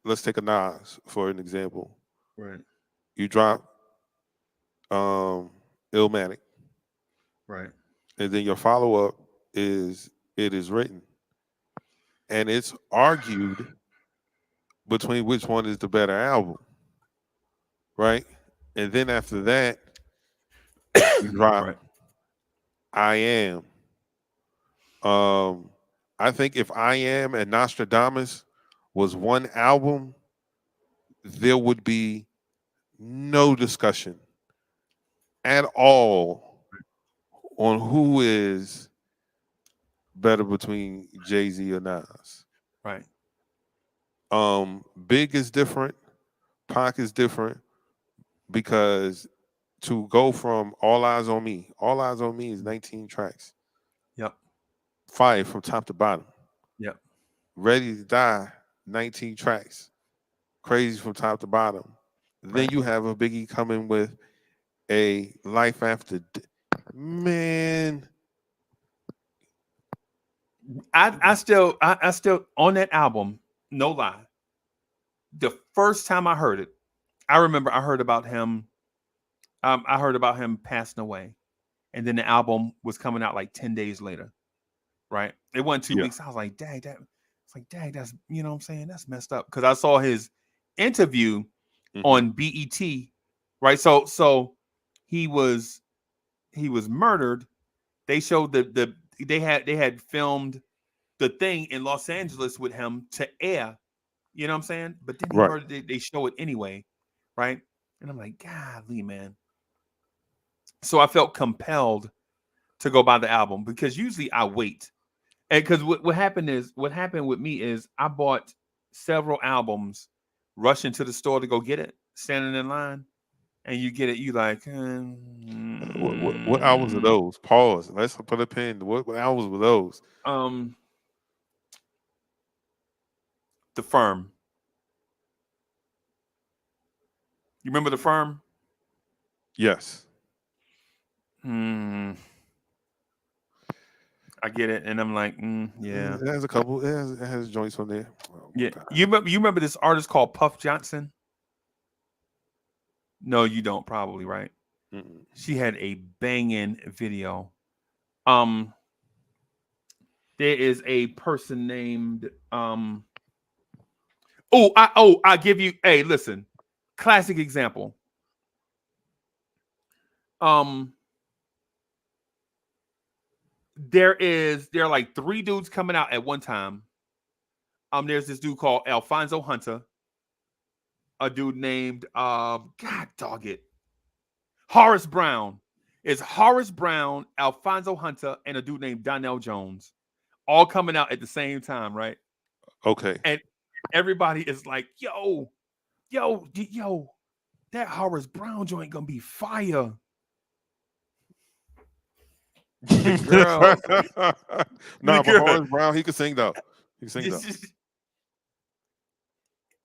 let's take a Nas for an example. Right. You drop Illmatic. Right. And then your follow-up is It Is Written. And it's argued between which one is the better album. Right? And then after that, you drop I Am. I think if I Am and Nostradamus was one album, there would be no discussion at all on who is better between Jay-Z or Nas. Right. Big is different, Pac is different, because to go from All Eyes on Me is 19 tracks. Yep. Fire from top to bottom. Yep. Ready to Die, 19 tracks. Crazy from top to bottom. Then Right. you have a Biggie coming with a Life After Man. I still on that album, no lie. The first time I heard it, I remember I heard about him. I heard about him passing away, and then the album was coming out like 10 days later. Right? It wasn't 2 Yeah. weeks. I was like, dang, that's you know what I'm saying? That's messed up. Because I saw his interview on BET, right? So he was murdered. They showed they had filmed the thing in Los Angeles with him to air. You know what I'm saying? But then he Right. murdered. They show it anyway, right? And I'm like, golly, man. So I felt compelled to go buy the album because usually I wait. And because what happened with me is I bought several albums, rushing to the store to go get it, standing in line, and you get it. You like, What albums are those? Pause. Let's put a pin. What albums were those? The Firm. You remember The Firm? Yes. I get it, and I'm like, yeah. It has a couple. It has joints on there. Oh, Yeah. God. You remember this artist called Puff Johnson? No, you don't probably, right? Mm-mm. She had a banging video. There is a person named I give you, hey, listen. Classic example. There are like 3 dudes coming out at one time. There's this dude called Alfonso Hunter, a dude named God dog it, Horace Brown. It's Horace Brown, Alfonso Hunter, and a dude named Donnell Jones, all coming out at the same time, right? Okay. And everybody is like, yo, that Horace Brown joint gonna be fire. The girl, but Horace Brown, he could sing though. He can sing though.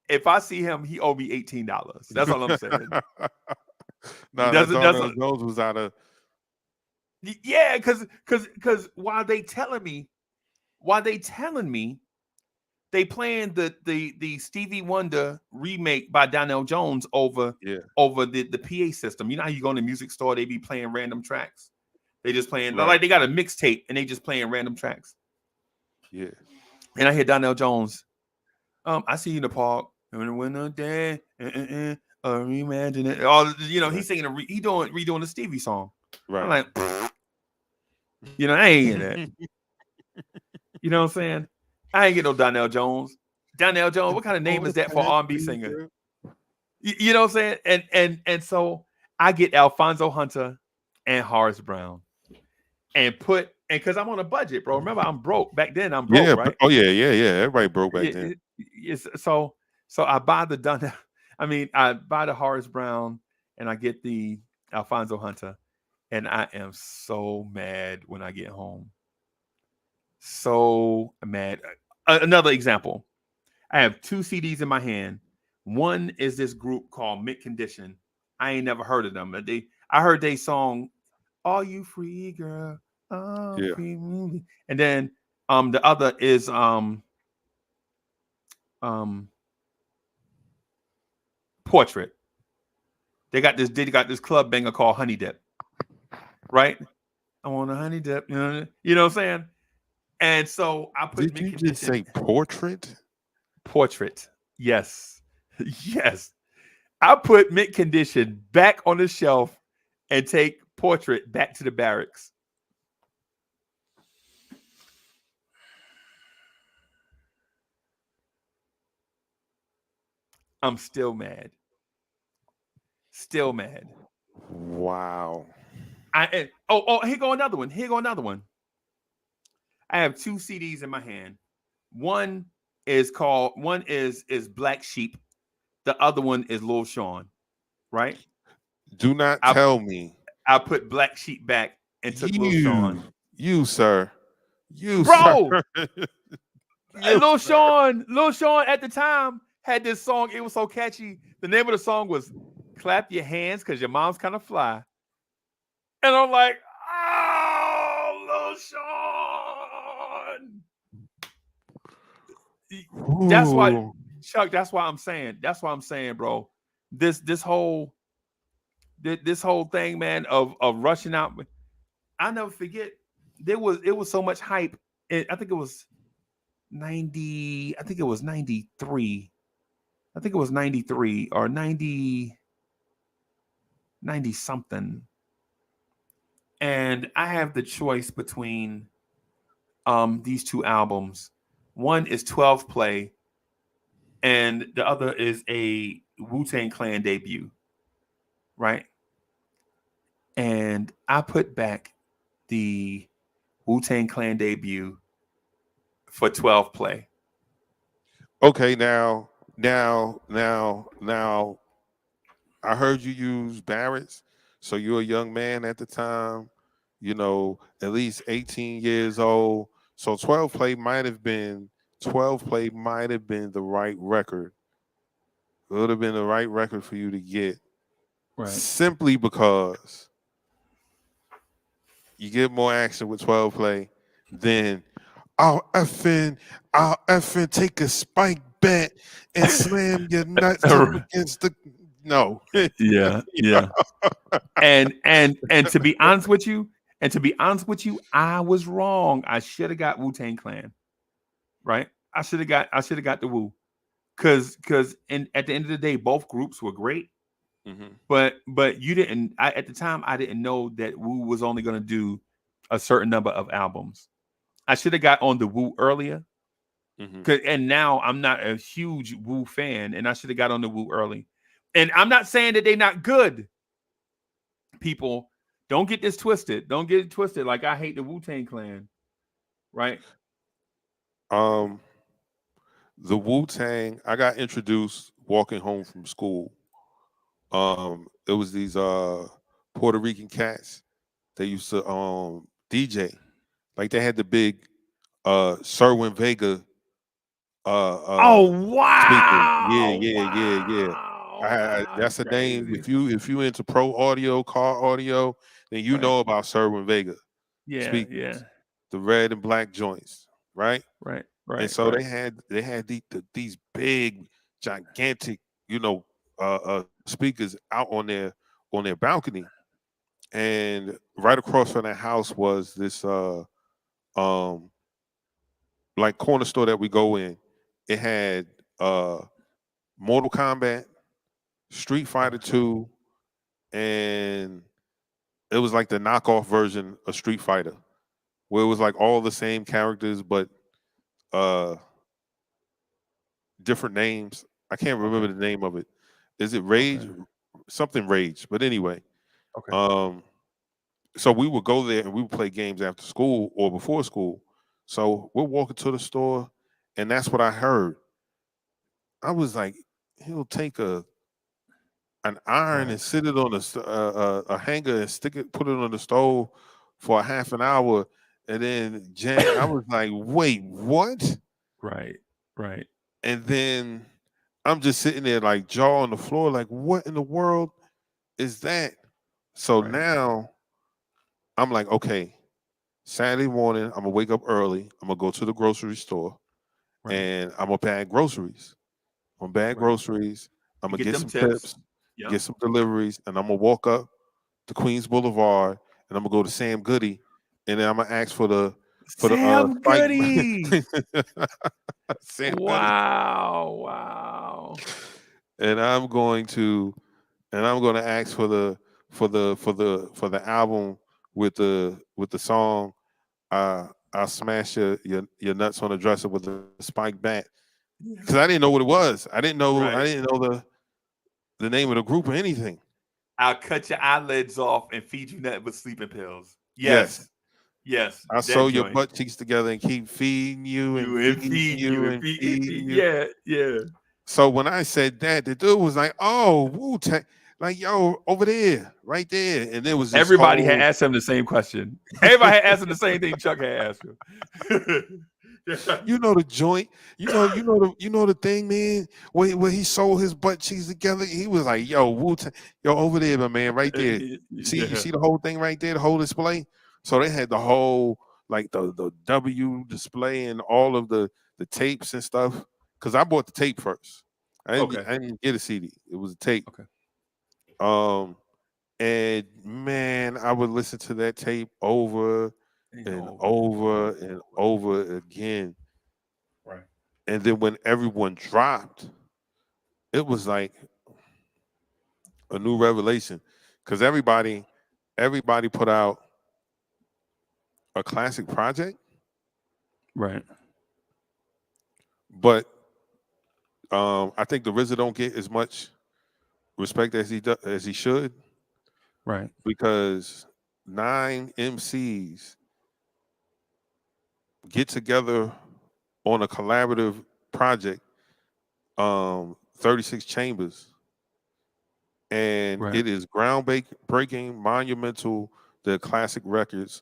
If I see him, he owe me $18. That's all I'm saying. Donnell Jones was out of. Yeah, because while they telling me, they playing the Stevie Wonder remake by Donnell Jones over the PA system. You know how you go in the music store, they be playing random tracks. They just playing like they got a mixtape and they just playing random tracks. Yeah. And I hear Donnell Jones. I see you in the park. When the day, imagine it. All he's singing redoing the Stevie song. Right. I'm like, I ain't in that. You know what I'm saying? I ain't get no Donnell Jones. Donnell Jones, what kind of name is that for R&B singer? You know what I'm saying? And so I get Alfonso Hunter and Horace Brown, and because I'm on a budget, bro. Remember, I'm broke back then. I'm broke, right? Oh yeah. Everybody broke back then. So I buy the Donnell. I buy the Horace Brown, and I get the Alfonso Hunter, and I am so mad when I get home. So mad. Another example. I have 2 CDs in my hand. One is this group called Mint Condition. I ain't never heard of them. I heard they song, "Are You Free, Girl? Oh, Yeah. free." And then the other is Portrait. They got this club banger called Honey Dip. Right? I want a honey dip. You know what I'm saying? And so I put Did you just say Portrait? Portrait. Yes. Yes. I put Mint Condition back on the shelf and take Portrait back to the barracks. I'm still mad. Still mad. Wow. Here go another one. Here go another one. I have two CDs in my hand. One is Black Sheep. The other one is Lil Sean. Right? Do not I tell me I put Black Sheep back and took Lil Sean. you, sir, you, sir, Bro, you, sir. Lil Sean at the time had this song. It was so catchy. The name of the song was "Clap Your Hands" because your mom's kind of fly. And I'm like, oh, Lil Sean. That's why, Ooh. Chuck. That's why I'm saying. That's why I'm saying, bro. This whole thing, man, of rushing out. I never forget. It was so much hype. I think it was 90. I think it was 93. I think it was 93 or 90 something. And I have the choice between these two albums. One is 12 Play, and the other is a Wu-Tang Clan debut, right? And I put back the Wu-Tang Clan debut for 12 Play. Okay, now, I heard you use Barrett's. So you're a young man at the time, at least 18 years old. So 12 play might have been the right record. It would have been the right record for you to get. Right. Simply because you get more action with 12 play than I'll effing take a spike bat and slam your nuts up against the no. Yeah. And to be honest with you, I was wrong. I should have got Wu-Tang Clan. Right? I should have got the Wu. Cause at the end of the day, both groups were great. Mm-hmm. But you didn't. At the time, I didn't know that Wu was only going to do a certain number of albums. I should have got on the Wu earlier. Mm-hmm. And now I'm not a huge Wu fan, and I should have got on the Wu early. And I'm not saying that they're not good. People, don't get this twisted. Don't get it twisted. Like I hate the Wu-Tang Clan, right? The Wu-Tang, I got introduced walking home from school. It was these Puerto Rican cats. They used to DJ. Like they had the big Serwin Vega Oh speakers. wow! Yeah. That's a That's name. crazy. If you into pro audio, car audio, then you Right. know about Serwin Vega Yeah, speakers, the red and black joints, right? right. And so they had these big, gigantic, speakers out on their balcony, and right across from their house was this like corner store that we go in. It had Mortal Kombat, Street Fighter 2, and it was like the knockoff version of Street Fighter, where it was like all the same characters but different names. I can't remember the name of it. Is it Rage? Okay. Something Rage. But anyway, Okay. so we would go there and we would play games after school or before school. So we're walking to the store, and that's what I heard. I was like, he'll take an iron and sit it on a hanger and put it on the stove for a half an hour, and then jam. I was like, wait, what? Right. And then I'm just sitting there like jaw on the floor, like, what in the world is that? So Right. now I'm like, okay, Saturday morning, I'm gonna wake up early. I'm gonna go to the grocery store Right. and I'm gonna bag groceries. I'm gonna bag Right. groceries. I'm You gonna get get them some tips. tips, Yeah. get some deliveries, and I'm gonna walk up to Queens Boulevard and I'm gonna go to Sam Goody, and then I'm gonna ask for the Sam spike. Goody. Sam Goody. Wow. And I'm going to ask for the album with the song I'll smash your nuts on the dresser with a spike bat. because I didn't know what it was. I didn't know Right. the name of the group or anything. I'll cut your eyelids off and feed you nothing but sleeping pills. Yes. Yes, I sew that your joint. butt cheeks together and keep feeding you and You and feeding feed you you and and feed. feeding you. Yeah. So when I said that, the dude was like, "Oh, Wu-Tang, like yo, over there, right there," and there was this Everybody had whole, asked him the same question. Everybody had asked him the same thing Chuck had asked him. you know, the joint, you know the thing, man, where he sewed his butt cheeks together. He was like, "Yo, Wu-Tang, yo, over there, my man, right there. You Yeah. see the whole thing right there, the whole display." So they had the whole like the W display and all of the tapes and stuff. Because I bought the tape first. Okay. I didn't get a CD. It was a tape. Okay. Um, and man, I would listen to that tape over and over and over again. Right. And then when everyone dropped, it was like a new revelation. Because everybody put out a classic project, Right. but I think the RZA don't get as much respect as he should, Right. because 9 MCs get together on a collaborative project, 36 chambers, and Right. it is groundbreaking, monumental. The classic records,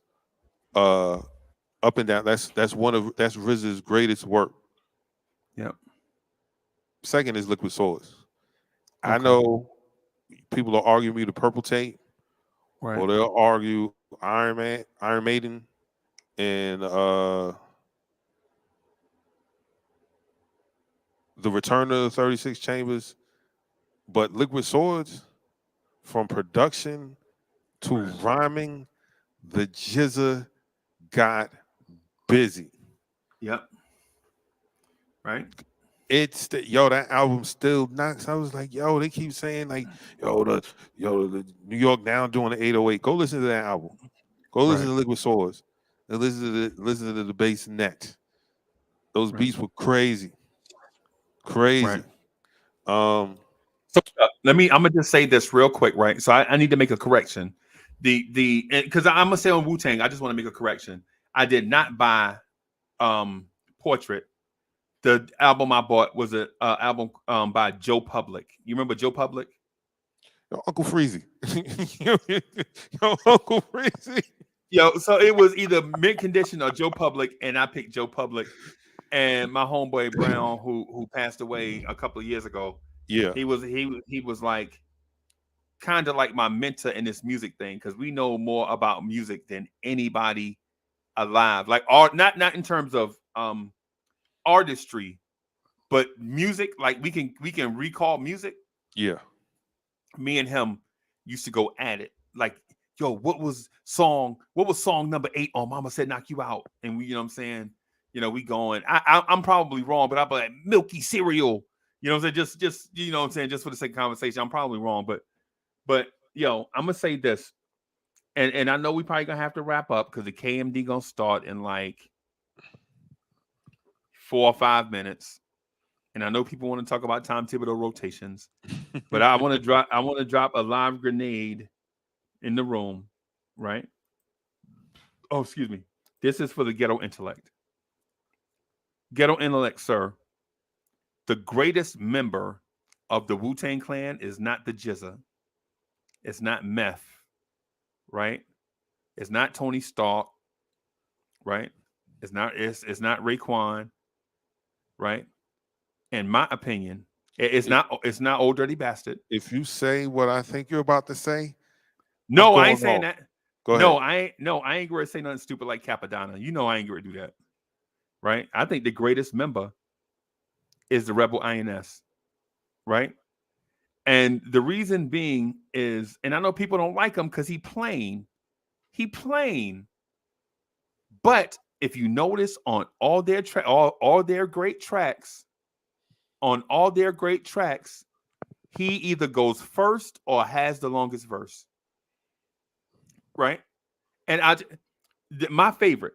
up and down. That's RZA's greatest work. Yep. Second is Liquid Swords. I Okay. know people will argue me the purple tape, Right. or they'll argue Iron Maiden, and the Return of the 36 Chambers. But Liquid Swords, from production to rhyming, the Jizza got busy. Yep. Right. It's yo, that album still knocks. I was like, yo, they keep saying like, the New York now doing the 808. Go listen to that album. Go listen Right. to Liquid Swords, and listen to the bass net. Those Right. beats were crazy, Right. crazy. Um, So I'm gonna just say this real quick, right? So I need to make a correction. Because I'm gonna say on Wu-Tang, I just want to make a correction. I did not buy Portrait. The album I bought was a album by Joe Public. You remember Joe Public? yo, Uncle Freezie, yo, Uncle Freezie. Yo, so it was either mint condition or Joe Public, and I picked Joe Public. And my homeboy Brown, who passed away a couple of years ago, Yeah, he was like kind of like my mentor in this music thing, because we know more about music than anybody alive. Like art, not in terms of artistry, but music. Like we can recall music. yeah. Me and him used to go at it. Like, yo, what was song number 8 on Mama Said Knock You Out? And we, you know what I'm saying? You know, we going. I'm probably wrong, but I'll be like milky cereal. You know what I'm saying? Just you know what I'm saying? Just for the sake of conversation, I'm probably wrong, but yo, I'm gonna say this, and I know we probably gonna have to wrap up because the KMD gonna start in like 4 or 5 minutes, and I know people want to talk about Tom Thibodeau rotations, but I want to drop a live grenade in the room, right? Oh, excuse me. This is for the ghetto intellect. Ghetto intellect, sir. The greatest member of the Wu-Tang Clan is not the Jizza. It's not Meth, right? It's not Tony Stark, right? It's not Raekwon, right? In my opinion, it's not Old Dirty Bastard. If you say what I think you're about to say, I'm No, I ain't going saying off. that. Go ahead. I ain't going to say nothing stupid like Capadonna. You know I ain't going to do that, right? I think the greatest member is the Rebel INS, right? And the reason being is, and I know people don't like him because he plain, but if you notice on all their all their great tracks, he either goes first or has the longest verse, right? And my favorite,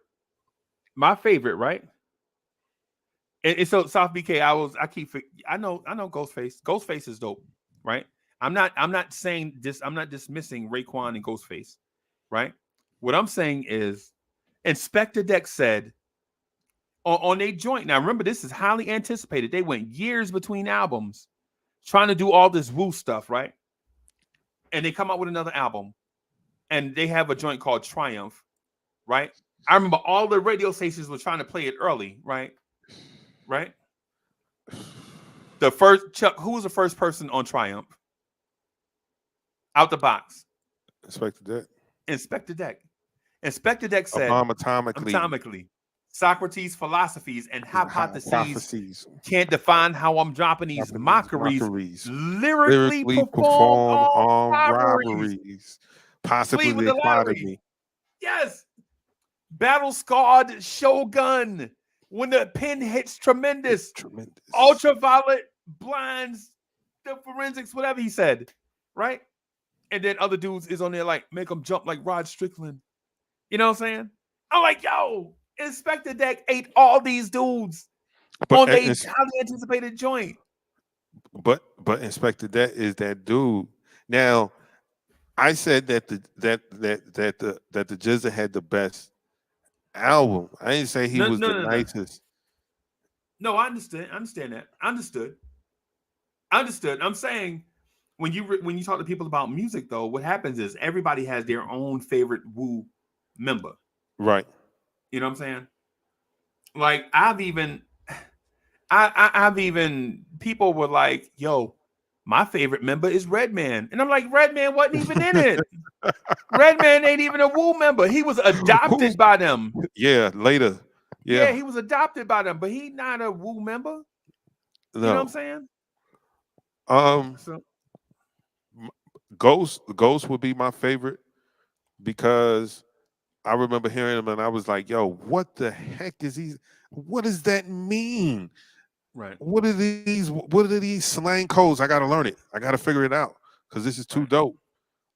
right, And so South BK, I know Ghostface. Ghostface is dope, right? I'm not saying this, I'm not dismissing Raekwon and Ghostface, right? What I'm saying is Inspector Deck said on a joint. Now remember, this is highly anticipated. They went years between albums trying to do all this woo stuff, right? And they come out with another album and they have a joint called Triumph, right? I remember all the radio stations were trying to play it early, right? Right? The first Chuck, who was the first person on Triumph? Out the box. Inspector Deck. Inspector Deck. Inspector Deck A said bomb atomically. atomically. Socrates' philosophies and hypotheses Hypotheses. can't define how I'm dropping these mockeries. Lyrically performed on robberies. robberies. Possibly Flee with they the plotted lottery. me. Yes. Battle scarred Shogun. When the pen hits tremendous. Tremendous. Ultraviolet blinds the forensics, whatever he said. Right? And then other dudes is on there like, make them jump like Rod Strickland. You know what I'm saying? I'm like, yo, Inspector Deck ate all these dudes on a highly anticipated joint. But Inspector Deck is that dude. Now, I said that the GZA had the best album. I didn't say he was the nicest. No, I understand. I understand that. Understood. I'm saying when you talk to people about music, though, what happens is everybody has their own favorite Wu member. Right. You know what I'm saying? Like I've even people were like, yo, my favorite member is Redman. And I'm like, Redman wasn't even in it. Redman ain't even a Wu member. He was adopted by them. Yeah, later. Yeah, he was adopted by them, but he not a Wu member. No. You know what I'm saying? Ghost would be my favorite because I remember hearing him and I was like, yo, what the heck is he? What does that mean? Right. What are these slang codes? I gotta learn it. I gotta figure it out because this is too dope.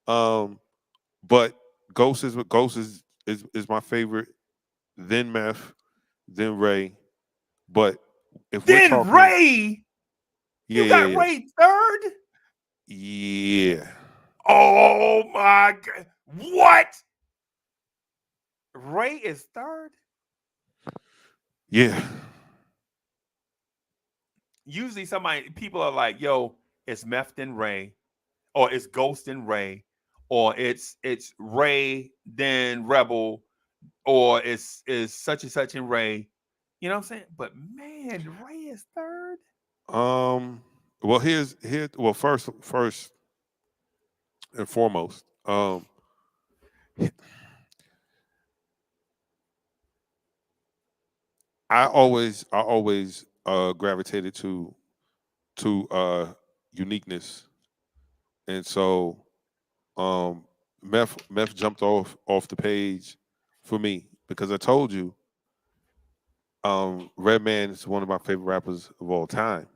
But Ghost is my favorite, then Meth, then Ray. But if then we're talking, Ray, you got Ray third? Yeah. Oh my God. What? Ray is third? Yeah. Usually people are like, yo, it's Meth then Ray, or it's Ghost then Ray, or it's Ray then Rebel, or it's such and such and Ray. You know what I'm saying? But man, Ray is third. Well, first and foremost, I always gravitated to uniqueness, and so Meth jumped off the page for me because I told you Redman is one of my favorite rappers of all time,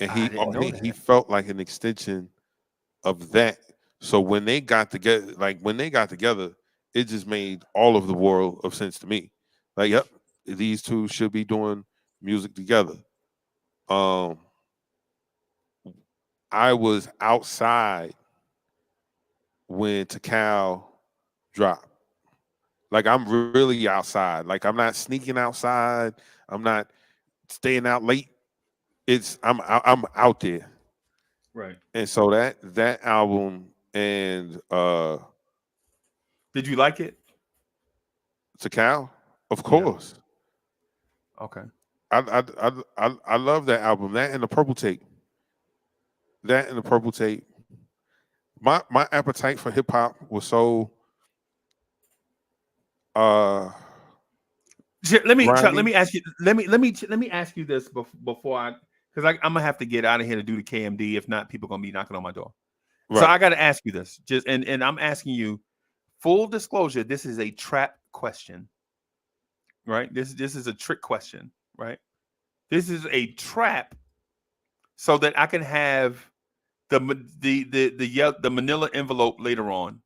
and he felt like an extension of that. So when they got together, it just made all of the world of sense to me. Like, yep, these two should be doing music together. I was outside when Takao dropped. Like, I'm really outside. Like, I'm not sneaking outside. I'm not staying out late. I'm out there. Right. And so that album and did you like it? Takao? Of course. Yeah. Okay. I love that album. That and the Purple Tape. My appetite for hip hop was so let me ask you this before because I'm gonna have to get out of here to do the KMD. If not, people are gonna be knocking on my door. Right. So I got to ask you this. And I'm asking you, full disclosure, this is a trap question, right? This is a trick question, right? This is a trap so that I can have the manila envelope later on,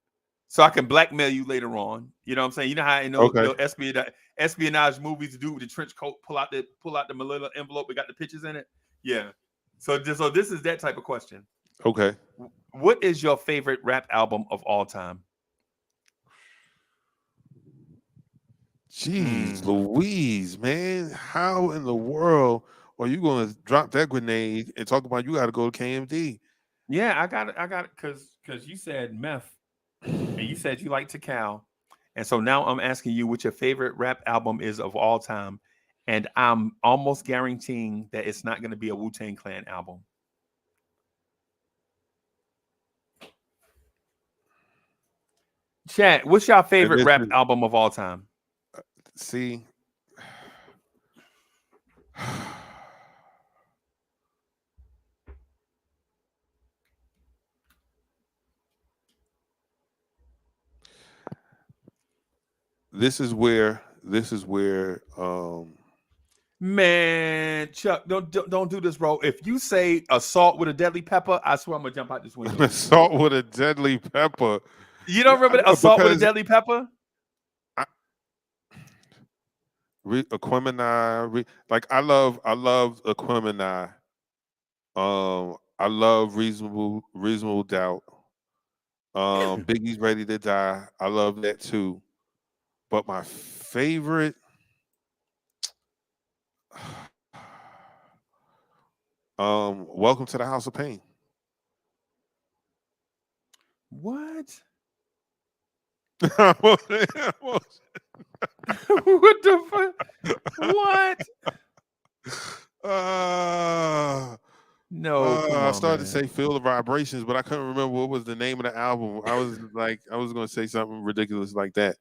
so I can blackmail you later on. You know what I'm saying? You know how in those Okay. espionage movies, the dude with the trench coat pull out the manila envelope, it got the pictures in it. Yeah. So this is that type of question. Okay. What is your favorite rap album of all time? Jeez, Mm. Louise, man, how in the world are you going to drop that grenade and talk about you got to go to KMD? Yeah, I got it, because you said meth and you said you like Takal, and so now I'm asking you what your favorite rap album is of all time, and I'm almost guaranteeing that it's not going to be a Wu-Tang Clan album. Chat, what's your And favorite this rap is, album of all time? see, this is where Man, Chuck, don't do this, bro. If you say assault with a deadly pepper, I swear I'm gonna jump out this window. Salt with a Deadly Pepper. You don't remember assault with a Because deadly pepper? I, Aquemini, like I love Aquemini. I love Reasonable Doubt. Biggie's Ready to Die. I love that too. But my favorite, Welcome to the House of Pain. What? uh, What the fuck? What? No, come I on, started to man. say Feel the Vibrations, but I couldn't remember what was the name of the album. I was going to say something ridiculous like that.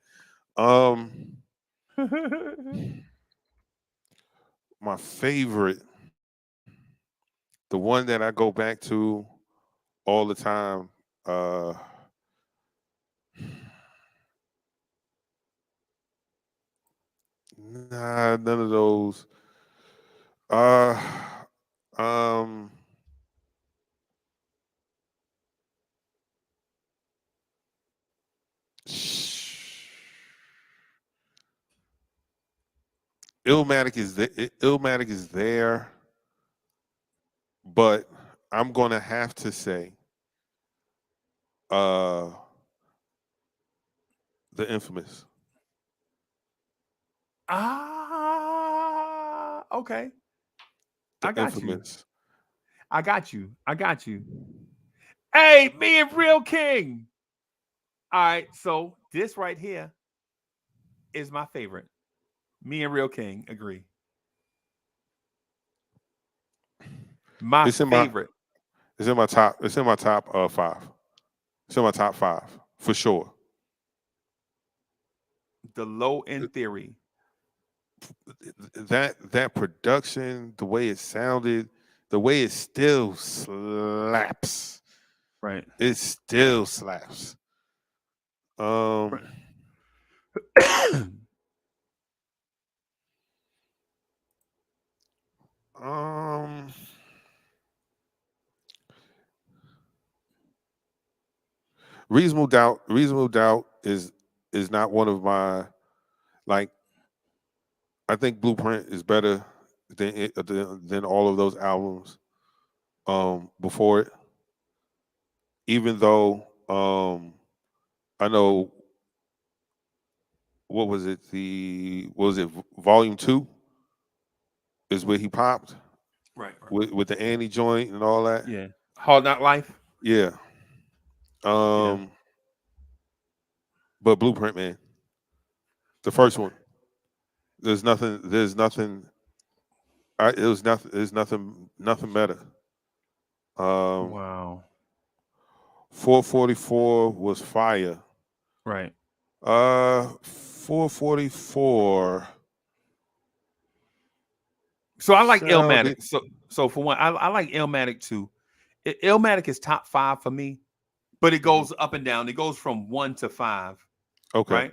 My favorite, the one that I go back to all the time, nah, none of those. Uh, um, Illmatic is there, but I'm gonna have to say, uh, the Infamous. Okay. The I got you. Infamous. I got you. I got you. Hey, me and Real King. All right, so this right here is my favorite. Me and Real King agree. My It's in my favorite. it's in my top. It's in my top five. It's in my top five for sure. The Low End Theory. That production, the way it sounded, the way it still slaps. Right. It still slaps. Um, um, Reasonable Doubt is not one of my, like. I think Blueprint is better than all of those albums before it. Even though I know, what was it, Volume 2 is where he popped Right. with the Annie joint and all that. Yeah. Hard Not Life. Yeah. Yeah. But Blueprint, man, the first one. There's nothing. There's nothing. It was nothing. There's nothing better. Um, Wow. 444 was fire. Right. 444 So I like sounded Illmatic. So for one, I like Illmatic too. Illmatic is top 5 for me, but it goes up and down. It goes from 1 to 5, okay. right?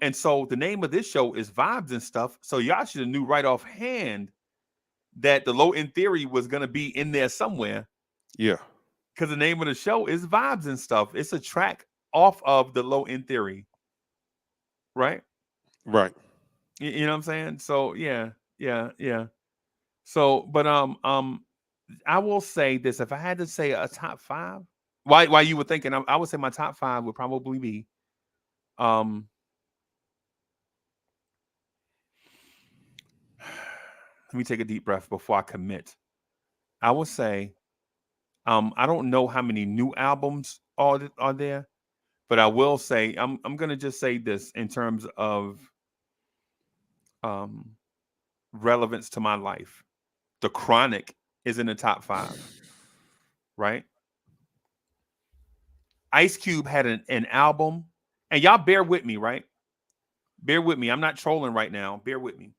And so the name of this show is Vibes and Stuff. So y'all should have knew right offhand that the Low End Theory was gonna be in there somewhere, Yeah. because the name of the show is Vibes and Stuff. It's a track off of the low end theory, right? Right. You know what I'm saying? So yeah. So, but I will say this: if I had to say a top five, why you were thinking, I would say my top five would probably be, um, let me take a deep breath before I commit. I would say, I don't know how many new albums are there, but I will say I'm gonna just say this in terms of um relevance to my life. The Chronic is in the top five, right? Ice Cube had an album, and y'all bear with me, right? Bear with me. I'm not trolling right now. Bear with me.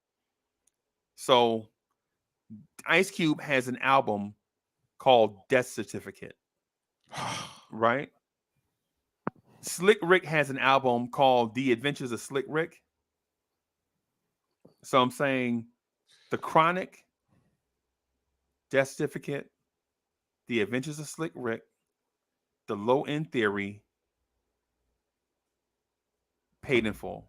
So Ice Cube has an album called Death Certificate, right? Slick Rick has an album called The Adventures of Slick Rick. So I'm saying The Chronic, Death Certificate, The Adventures of Slick Rick, The Low End Theory, Paid in Full.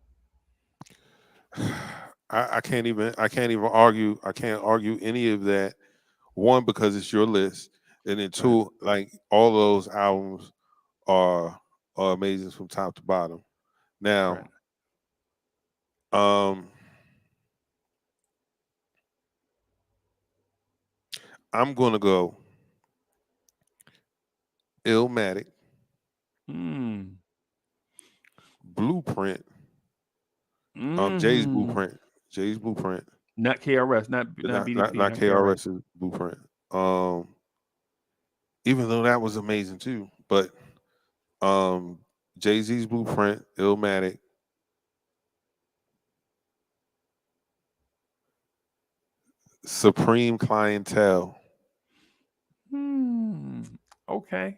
I can't even argue. I can't argue any of that. One, because it's your list, and then Right. two, like all those albums are amazing from top to bottom. Right. Now, um, I'm gonna go Illmatic, Mm. Blueprint, Jay's Mm-hmm. Blueprint, Jay's Blueprint, Not KRS, not BDP, not not KRS. KRS's Blueprint. Even though that was amazing too, but um, Jay-Z's Blueprint, Illmatic, Supreme Clientele. Hmm. Okay.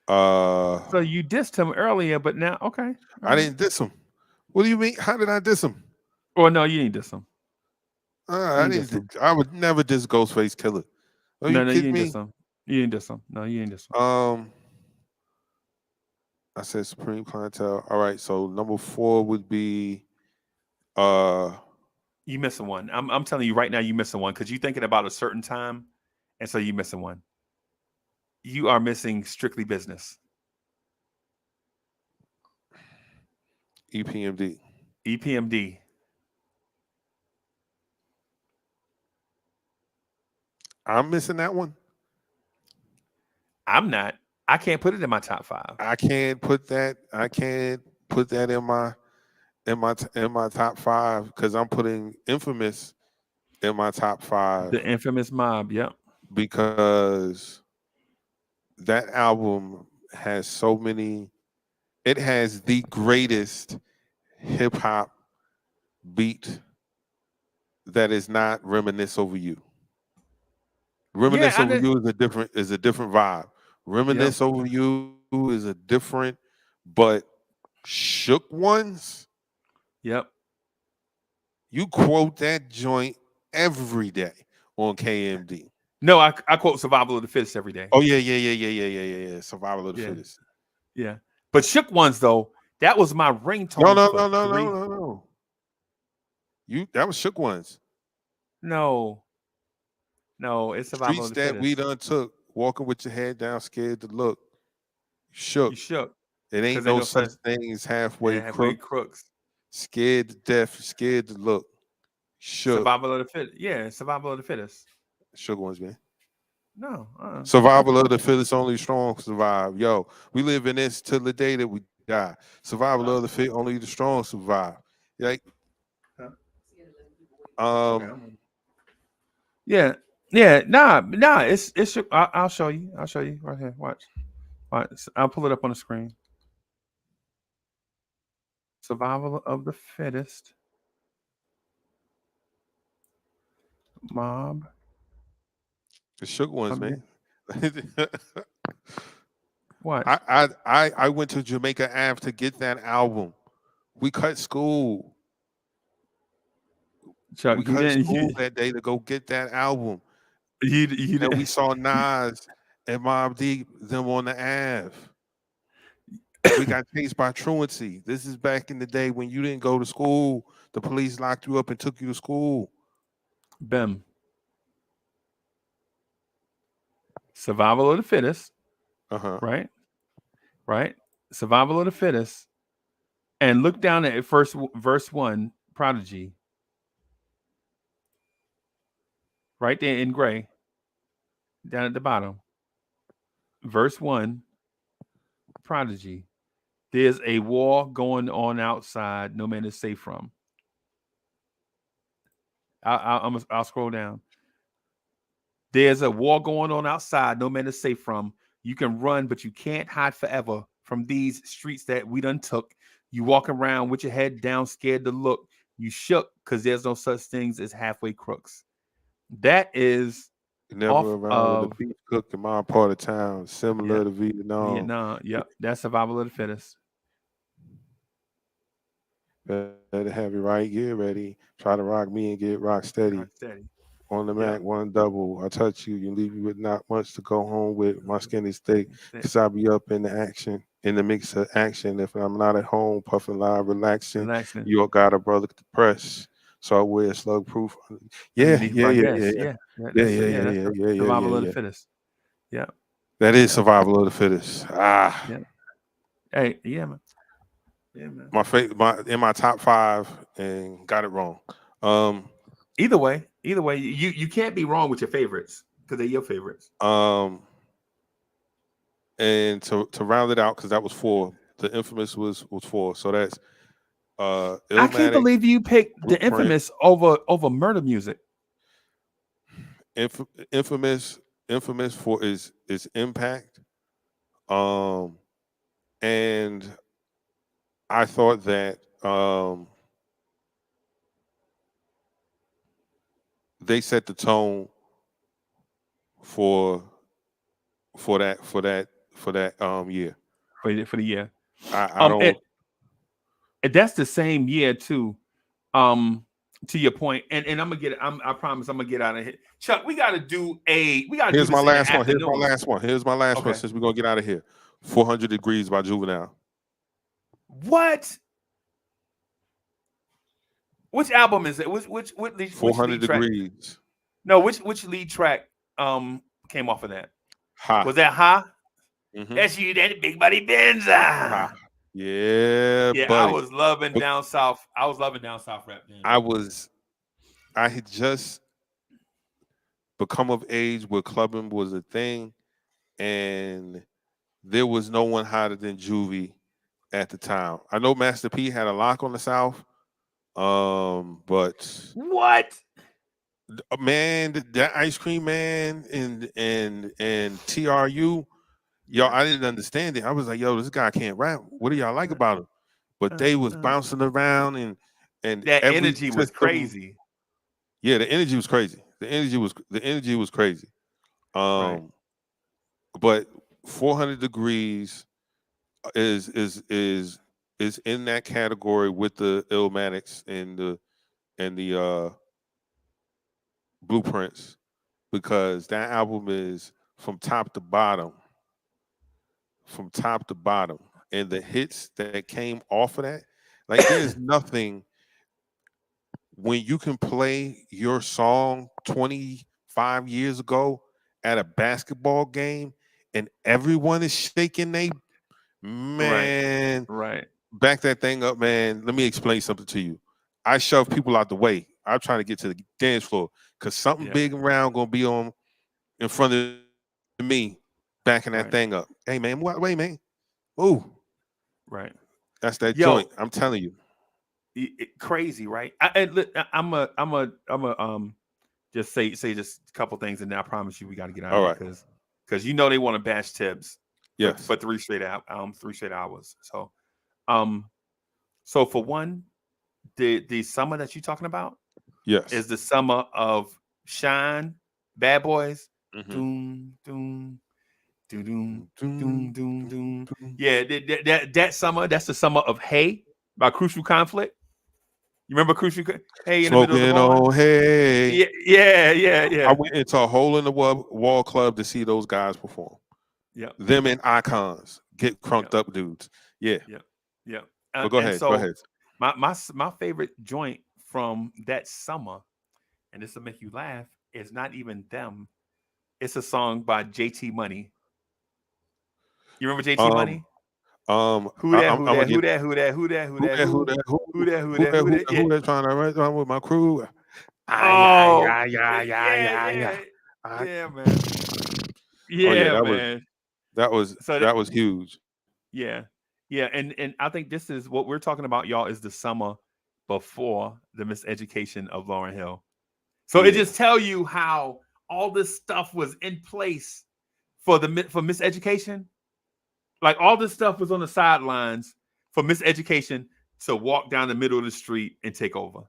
Uh, So you dissed him earlier, but now okay. All I right. didn't diss him. What do you mean? How did I diss him? Well, no, you didn't diss him. You I didn't diss didn't. him. I would never diss Ghostface Killer. Are you No, you kidding didn't me? diss him. You didn't diss him. No, you didn't diss him. I said Supreme Clientele. All right, so number 4 would be uh You missing one. I'm telling you right now, you missing one because you're thinking about a certain time, and so you missing one. You are missing Strictly Business. EPMD. EPMD. I'm missing that one. I'm not. I can't put it in my top five. I can't put that. I can't put that in my top 5 because I'm putting Infamous in my top 5 The Infamous Mob. Yep. because that album has so many. It has the greatest hip hop beat that is not Reminisce Over You. Yeah, Reminisce I Over did. You is a different vibe. Yep. Reminisce Over You is a different, but Shook Ones, Yep. you quote that joint every day on KMD. No, I quote Survival of the Fittest every day. Oh yeah. Survival of the Yeah. Fittest. Yeah. But Shook Ones though, that was my ringtone for 3. No. That was Shook Ones. No, no, it's Survival Streets of the that we Fittest. done took, walking with your head down, scared to look. You Shook. shook. It ain't Because ain't no no such such thing as halfway halfway crook. crooks. Scared to death, scared to look. Shook. Survival of the Fittest. Yeah, Survival of the Fittest. Shook Ones, man. No. Survival of the fittest, only strong survive. Yo, we live in this till the day that we die. Survival of the fit, only the strong survive. Like, Okay. Yeah. Yeah. Nah. It's Shook. I'll show you. I'll show you right here. Watch. I'll pull it up on the screen. Survival of the Fittest. Mob. the Shook Ones, man. Watch. I went to Jamaica Ave to get that album. We cut school. Chuck, We you cut didn't. school that day to go get that album. You And we didn't. saw Nas and Mobb Deep them on the Ave. We got chased by truancy. This is back in the day when you didn't go to school. The police locked you up and took you to school. Bim. Survival of the fittest. Uh-huh. Right. Right. Survival of the fittest. And look down at first verse 1, Prodigy. Right there in gray. Down at the bottom. Verse 1, Prodigy. There's a war going on outside no man is safe from. I'll scroll down. There's a war going on outside no man is safe from. You can run, but you can't hide forever from these streets that we done took. You walk around with your head down, scared to look. You shook because there's no such things as halfway crooks. That is Never off around with of a beef cook in my part of town, similar Yeah. to Vietnam. Vietnam. Yep, that's survival of the fittest. Better have your right gear ready. Try to rock me and get rock steady. Rock steady. On the Yeah. Mac, one double. I touch you, you leave you with not much to go home with. My skin is thick, Thick. cause I be up in the action, in the mix of action. If I'm not at home, puffing live, relaxing, Relaxing. you all got a brother to press. So I wear slug proof. Yeah, Underneath yeah, my yeah, guess. yeah, yeah, Yeah. yeah, That's yeah, yeah, that's yeah, the yeah, yeah, survival yeah, of the yeah. fittest. Yeah. That is survival of the fittest. Ah, Yeah. Hey, yeah, man. Yeah, man. in my top 5, and got it wrong. Either way, you can't be wrong with your favorites because they're your favorites. And to round it out, because that was 4. The Infamous was 4. So that's I can't Illmatic, believe you picked the Blueprint. Infamous over Murder Music. Infamous for is impact. And I thought that they set the tone for that year. For the year. I don't. And that's the same year too. To your point, and I'm gonna get it. I promise I'm gonna get out of here. Chuck, we gotta do. Here's my last one. Here's my last Okay. one. Since we're gonna get out of here, 400 Degrees by Juvenile. What? Which album is it? Which 400 lead track? Degrees. No, which lead track came off of that? Ha. Was that Ha? Mhm. That's you, that Big Buddy Benz. Ha. Yeah, Yeah, buddy. I was loving down south. I was loving down south rap. Man. I had just become of age where clubbing was a thing, and there was no one hotter than Juvie at the time. I know Master P had a lock on the South, but What? man, that Ice Cream Man and TRU, yo, I didn't understand it. I was like, yo, this guy can't rap. What do y'all like about him? But they was bouncing around and that every energy was system- crazy. Yeah, the energy was crazy. The energy was crazy. Right. But 400 Degrees is in that category with the Illmatics and the Blueprints, because that album is from top to bottom, and the hits that came off of that, like there's nothing. When you can play your song 25 years ago at a basketball game and everyone is shaking they man, Right. back that thing up, man. Let me explain something to you. I shove people out the way. I'm trying to get to the dance floor because something big and round gonna be on in front of me, backing that thing up. Hey man, wait, man. Ooh. Right. That's that joint. I'm telling you. Crazy, right? I'm a just say just a couple things, and then I promise you we got to get out of here because you know they want to bash Tibbs. Yes. For 3 straight hours. So, so for one, the summer that you're talking about, yes, is the summer of Shine, Bad Boys, Mhm. doom. Yeah, that summer, that's the summer of Hey by Crucial Conflict. You remember Crucial? Hey, in the middle of the ball? Hey. Yeah. I went into a hole in the wall club to see those guys perform. Yeah. Them and Icons, get crunked up dudes. Yeah. Yeah. But go And ahead. so Go ahead. my favorite joint from that summer, and this will make you laugh, is not even them. It's a song by JT Money. You remember JT Um, Money? Who I, that? I'm, Who I'm gonna that? give Who that? Who that? Who that? Who who that? that, who Who? that, Who that? Who who that? that, Who who that? that, Yeah. who that trying to run with my crew. Ah, yeah, Oh, yeah, yeah, yeah, yeah, yeah, yeah, yeah. Ah, yeah, man. oh yeah, Yeah, man. So that was huge. yeah, yeah, and I think this is what we're talking about, y'all. Is the summer before the miseducation of Lauryn Hill. So it Yeah. just tell you how all this stuff was in place for miseducation. Like all this stuff was on the sidelines for miseducation to walk down the middle of the street and take over.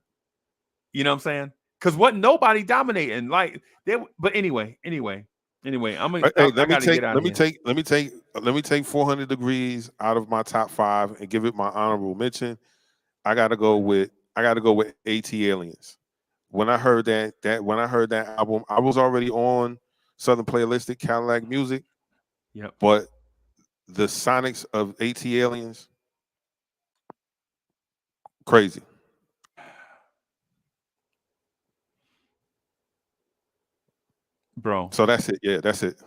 You know what I'm saying? Because wasn't nobody dominating like they. But anyway, Hey, I got to get out of here. let me take 400 degrees out of my top 5 and give it my honorable mention. I gotta go with AT Aliens. When I heard that album, I was already on Southern Playalistic Cadillac Music, Yep, but the sonics of AT Aliens, crazy. bro. So that's it. Yeah, that's it.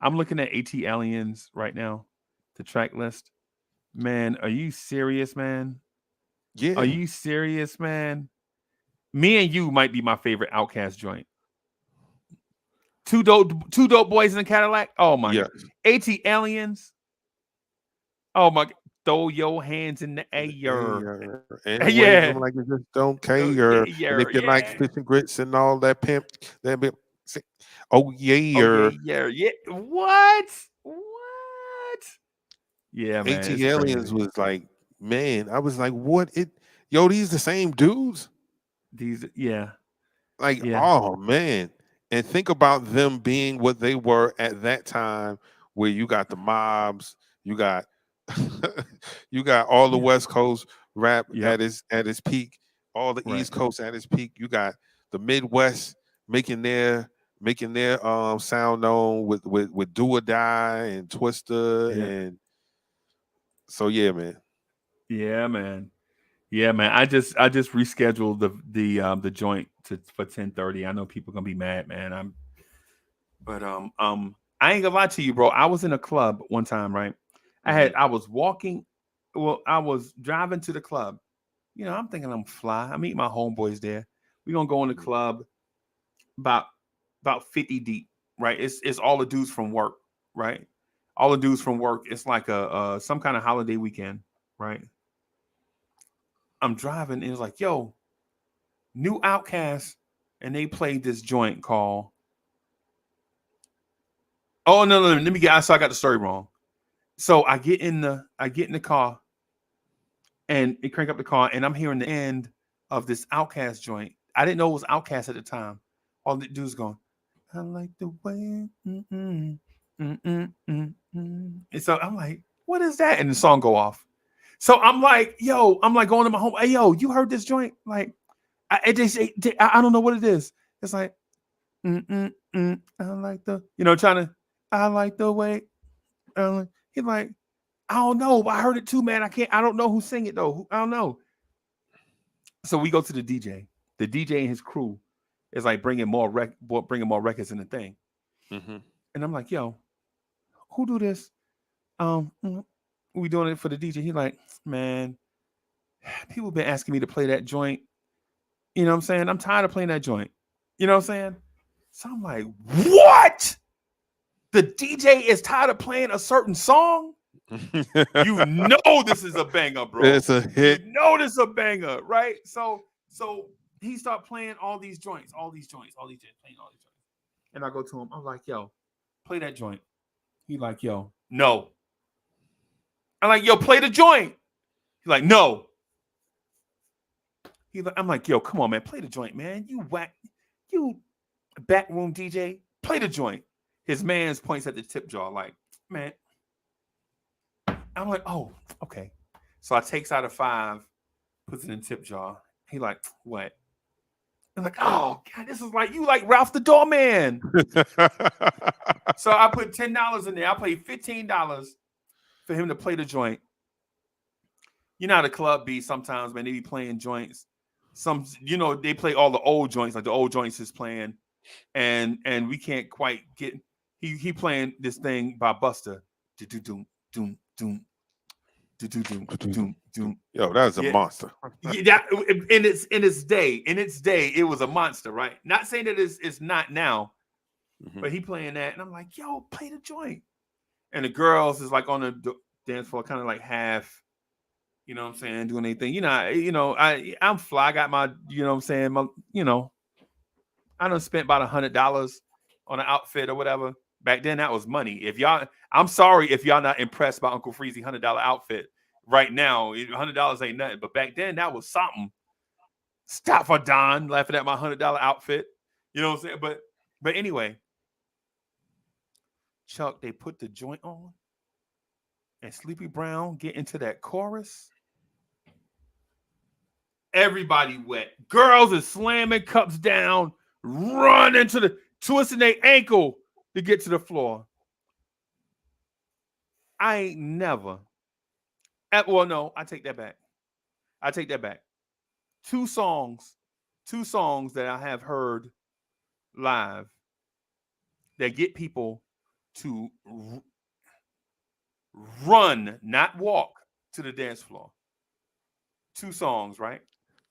I'm looking at AT Aliens right now, the track list. Man, are you serious, man? Are Yeah, you serious, man? Me and you might be my favorite Outcast joint. Two dope boys in a Cadillac. Oh my yeah. god. AT Aliens. Oh my. Throw your hands in the air. And wave Yeah. them like you just don't Oh, yeah, care. And if yeah, you like yeah. fish and grits and all that pimp, that bit, oh Oh yeah, yeah. yeah, yeah. What? What? Yeah, AT man, it's Aliens crazy. was like, man, I was like, what it yo, these the same dudes? These, yeah, Like, yeah, oh man. And think about them being what they were at that time, where you got the mobs, you got you got all the yeah. West Coast rap Yep. at its peak, all the Right. East Coast at its peak. You got the Midwest making their sound known with Do or Die and Twister, Yeah. and so yeah, man. Yeah, man. Yeah, man. I just rescheduled the joint for 10:30. I know people gonna be mad, man. But I ain't gonna lie to you, bro. I was in a club one time, right? Mhm. I was walking, well, I was driving to the club. I'm thinking I'm fly. I'm meeting my homeboys there. We gonna go in the club about 50 deep, right? It's all the dudes from work, right? All the dudes from work. It's like a some kind of holiday weekend, right? I'm driving and it's like, yo, new Outcast, and they played this joint called. Oh no, no, no, let me get. So I got the story wrong. So I get in the car and it crank up the car, and I'm hearing the end of this Outcast joint. I didn't know it was Outcast at the time. All the dudes going, I like the way, and so I'm like, what is that? And the song go off. So I'm like, yo, I'm like going to my home. Hey, yo, you heard this joint? Like, I don't know what it is. It's like, I like trying to, I like the way. He's like, I don't know. I heard it too, man. I don't know who sing it though. I don't know. So we go to the DJ. The DJ and his crew is like bringing more records in the thing. Mhm. And I'm like, yo, who do this? We doing it for the DJ. He's like, man, people been asking me to play that joint. You know what I'm saying? I'm tired of playing that joint. You know what I'm saying? So I'm like, what? The DJ is tired of playing a certain song? You know this is a banger, bro. It's a You hit. know this is a banger, right? So he start playing all these joints, playing all these joints. And I go to him, I'm like, yo, play that joint. He like, yo, no. I'm like, yo, play the joint. He's like, no. I'm like, yo, come on, man, play the joint, man. You backroom DJ, play the joint. His man's points at the tip jar, like, man. I'm like, oh, okay. So I takes out a 5, puts it in tip jar. He like, what? I'm like, oh God, this is like you like Ralph the Doorman. So I put $10 in there. I paid $15 for him to play the joint. you know how the club be sometimes, man. They be playing joints. Some, they play all the old joints, like the old joints is playing, and we can't quite get. He playing this thing by Buster. Doom doom doom doom doom doom doom. Yo, that's a monster. Yeah, in its day, it was a monster, right? Not saying that it's not now, but he playing that, and I'm like, yo, play the joint. And the girls is like on the dance floor, kind of like half, you know what I'm saying, doing anything. I'm fly. I got my, you know what I'm saying, I done spent about $100 on an outfit or whatever. Back then, that was money. I'm sorry if y'all not impressed by Uncle Freezie $100 outfit right now. $100 ain't nothing, but back then that was something. Stop for Don laughing at my $100 outfit. You know what I'm saying? But anyway, Chuck, they put the joint on, and Sleepy Brown get into that chorus. Everybody wet. Girls is slamming cups down, running to twisting their ankle to get to the floor. I ain't never. Well, no, I take that back. Two songs that I have heard live that get people to run, not walk, to the dance floor. Two songs, right?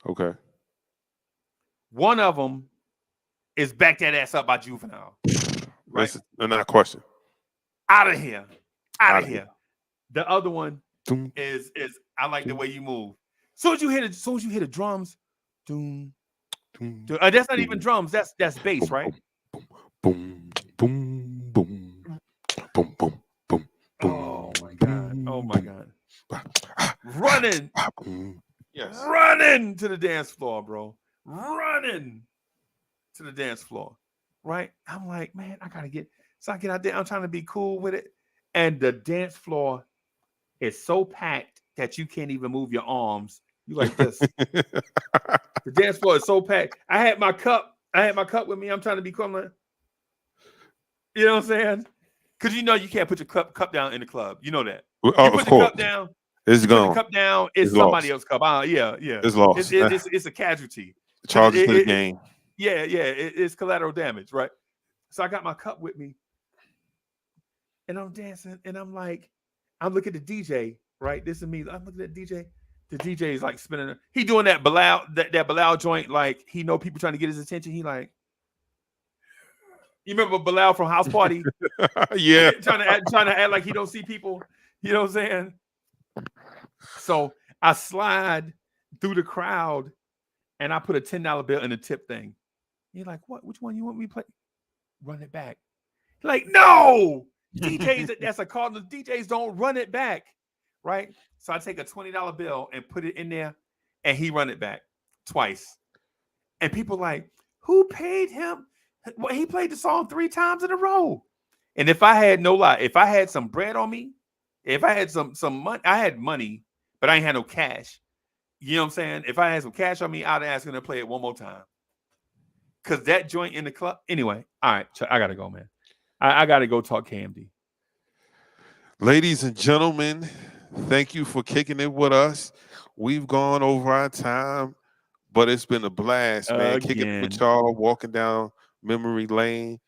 Okay. One of them is Back That Ass Up by Juvenile. Right? That's not a question. Out of here. The other one is I Like the Way You Move. Soon as you hear the drums, that's not even drums, that's bass, right? Boom, boom, boom, boom, boom, boom. Oh my God. Running. Yes. Running to the dance floor, bro. Running to the dance floor. Right? I'm like, man, I get out there. I'm trying to be cool with it. And the dance floor is so packed that you can't even move your arms. You like this. The dance floor is so packed. I had my cup with me. I'm trying to be cool. I'm like, you know what I'm saying? Because you can't put your cup down in the club. You know that. You put the cup down. It's gone. The cup down. It's somebody else's cup. Yeah. It's lost. It's a casualty. Charges to the game. Yeah. It's collateral damage, right? So I got my cup with me, and I'm dancing, and I'm looking at the DJ, right? This is me. I'm looking at the DJ. The DJ is like spinning. He doing that Bilal, that Bilal joint, like he know people trying to get his attention. He like, you remember Bilal from House Party? Yeah. trying to act like he don't see people. You know what I'm saying? So I slide through the crowd, and I put a $10 bill in the tip thing. He's like, what? Which one you want me to play? Run it back. Like, no! DJs, that's a cardinal. DJs don't run it back, right? So I take a $20 bill and put it in there, and he run it back twice. And people like, who paid him? Well, he played the song 3 times in a row. And if I had some bread on me, if I had some money, I had money, but I ain't had no cash. You know what I'm saying? If I had some cash on me, I'd ask him to play it one more time. Because that joint in the club. Anyway, all right, I got to go, man. I got to go talk KMD. Ladies and gentlemen, thank you for kicking it with us. We've gone over our time, but it's been a blast, man. Kicking it with y'all, walking down memory lane.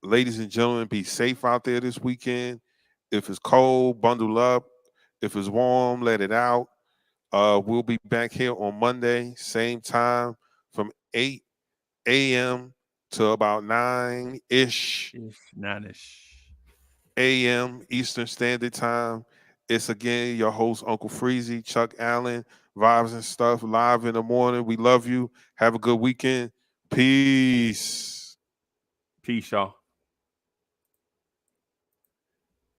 Ladies and gentlemen, be safe out there this weekend. If it's cold, bundle up. If it's warm, let it out. We'll be back here on Monday, same time from 8 a.m. to about 9-ish. 9-ish. a.m. Eastern Standard Time. It's again your host, Uncle Freezie, Chuck Allen, Vibes and Stuff, live in the morning. We love you. Have a good weekend. Peace. Peace, y'all.